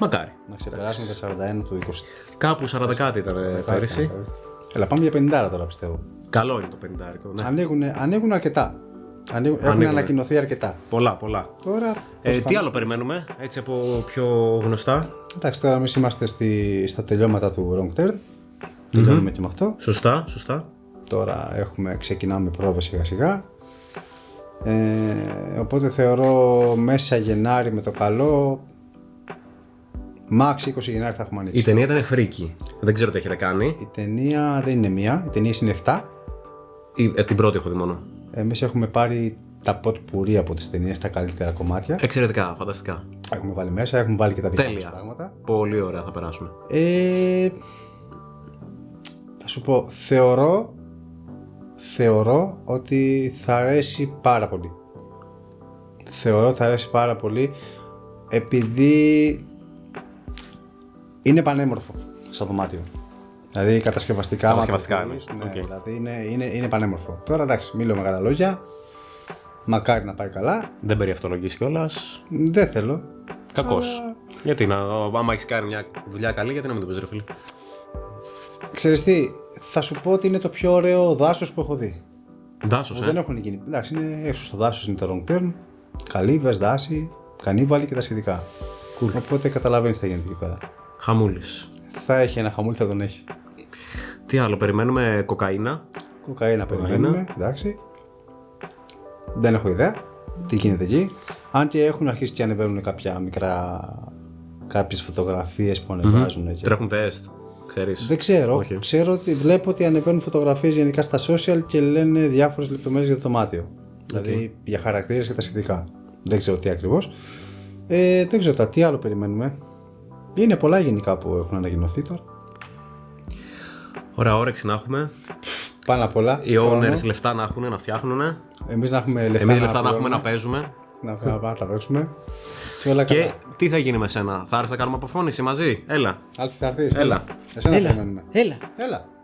Μακάρι. Να ξεπεράσουμε τα 41 του 20. Κάπου 40 κάτι ήταν πέρυσι. Έλα, πάμε για 50 τώρα πιστεύω. Καλό είναι το 50. Ναι. Ανοίγουν αρκετά. Έχουν ανακοινωθεί αρκετά. Πολλά. Τώρα, τι άλλο περιμένουμε, έτσι από πιο γνωστά. Εντάξει, τώρα εμείς είμαστε στα τελειώματα του Wrong Turn. Τελειώνουμε και με αυτό. Σωστά. Τώρα ξεκινάμε πρόβες σιγά σιγά. Οπότε θεωρώ μέσα Γενάρη με το καλό. Max 20 Γενάρη θα έχουμε ανοίξει. Η ταινία ήταν φρίκι. Δεν ξέρω τι έχει να κάνει. Η ταινία δεν είναι μία. Οι ταινίες είναι 7. Την πρώτη έχω δει μόνο. Εμείς έχουμε πάρει τα pot pourri από τις ταινίες, τα καλύτερα κομμάτια. Εξαιρετικά, φανταστικά. Έχουμε βάλει μέσα, έχουμε βάλει και τα δικά μας πράγματα. Πολύ ωραία, θα περάσουμε. Θα σου πω, θεωρώ ότι θα αρέσει πάρα πολύ. θεωρώ ότι θα αρέσει πάρα πολύ επειδή είναι πανέμορφο σαν δωμάτιο. Δηλαδή κατασκευαστικά. Κατασκευαστικά, ναι. Δηλαδή είναι πανέμορφο. Τώρα εντάξει, μην λέω μεγάλα λόγια. Μακάρι να πάει καλά. Δεν περιευτολογείς κιόλας. Δεν θέλω. Κακός. Γιατί άμα έχεις κάνει μια δουλειά καλή, γιατί να μην το πεις, ρε φίλε. Ξέρεις τι, θα σου πω ότι είναι το πιο ωραίο δάσος που έχω δει. Δάσος, Δεν έχουν γίνει. Εντάξει, είναι έξω στο δάσος, είναι το long term. Καλύβες, δάση, κανίβαλοι και τα σχετικά. Cool. Οπότε καταλαβαίνεις τι γίνεται εκεί πέρα. Χαμούλης. Θα έχει ένα χαμούλι, θα τον έχει. Τι άλλο, περιμένουμε κοκαίνα. Κοκαίνα περιμένουμε, εντάξει. Δεν έχω ιδέα τι γίνεται εκεί. Αν και έχουν αρχίσει και ανεβαίνουν κάποιες φωτογραφίες που ανεβάζουν. Τρέχουν τεστ, ξέρεις. Δεν ξέρω. Όχι. Ξέρω ότι βλέπω ότι ανεβαίνουν φωτογραφίες γενικά στα social και λένε διάφορες λεπτομέρειες για το δωμάτιο. Δηλαδή για χαρακτήρες και τα σχετικά. Δεν ξέρω τι ακριβώς. Δεν ξέρω τι άλλο περιμένουμε. Είναι πολλά γενικά που έχουν ανακοινωθεί τώρα. Ωραία, όρεξη να έχουμε. Πάνω απ' όλα. Οι owners λεφτά να έχουν, να φτιάχνουν. Εμείς να έχουμε λεφτά. Εμείς λεφτά να έχουμε να παίζουμε. Να τα παίξουμε. Και όλα Και καλά. τι θα γίνει με σένα, θα έρθει να κάνουμε αποφώνηση μαζί. Έλα. Άλφη θα έρθεις. Έλα. Εσένα περιμένουμε.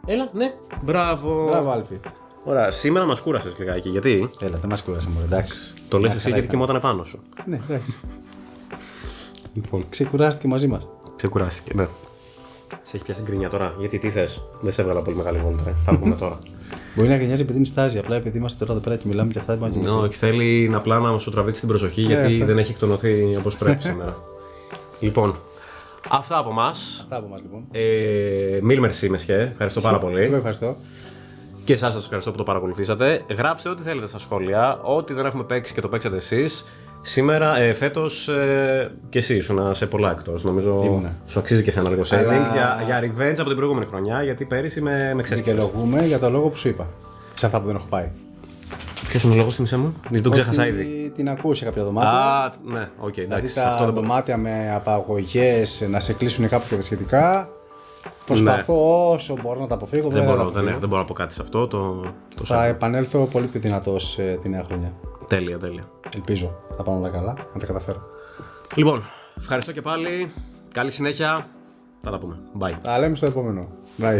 Έλα, ναι. Μπράβο. Μπράβο Άλφη. Ωραία, σήμερα μας κούρασες λιγάκι. Γιατί Έλα, δεν μας κούρασε μόνο, εντάξει. το λες εσύ γιατί κοιμόταν πάνω σου. Ναι, εντάξει. Λοιπόν, Ξεκουράστηκε μαζί μας. ξεκουράστηκε, ναι. Σε έχει πιάσει γκρινιά τώρα, γιατί τι θες. Δεν σε έβγαλα πολύ μεγάλη βόλτα, θα πούμε τώρα. Μπορεί να γεννιάζει επειδή είναι στάζι, απλά επειδή είμαστε τώρα εδώ πέρα και μιλάμε και αυτά. Όχι, θέλει να απλά να σου τραβήξει την προσοχή γιατί δεν έχει εκτονωθεί όπως πρέπει σήμερα. Λοιπόν, αυτά από εμάς. Αυτά από εμάς λοιπόν. Mille merci, monsieur. Ευχαριστώ πάρα πολύ. Εγώ ευχαριστώ. Και εσάς σας ευχαριστώ που το παρακολουθήσατε. Γράψτε ό,τι θέλετε στα σχόλια, ό,τι δεν έχουμε παίξει και το παίξατε εσείς. Σήμερα, φέτος, και εσύ ήσουν σε πολλά εκτός. Νομίζω σου αξίζει και σε ένα λίγο saving για revenge από την προηγούμενη χρονιά, γιατί πέρυσι με ξέσκησες. Δικαιολογούμε για το λόγο που σου είπα. Σε αυτά που δεν έχω πάει. Ποιος είναι ο λόγος, θύμισέ μου, γιατί τον ξέχασα ήδη. Την ακούω σε κάποια δωμάτια. Α, ναι, οκ, Δηλαδή εντάξει. τα δωμάτια με απαγωγές να σε κλείσουν κάπου και τα σχετικά. Προσπαθώ όσο μπορώ να τα αποφύγω. Δεν μπορώ να πω κάτι σε αυτό. Θα επανέλθω πολύ πιο δυνατός τη νέα χρονιά. Τέλεια. Ελπίζω θα πάνε όλα καλά, να τα καταφέρω. Λοιπόν, ευχαριστώ και πάλι. Καλή συνέχεια. Θα τα πούμε. Bye. Τα λέμε στο επόμενο. Bye.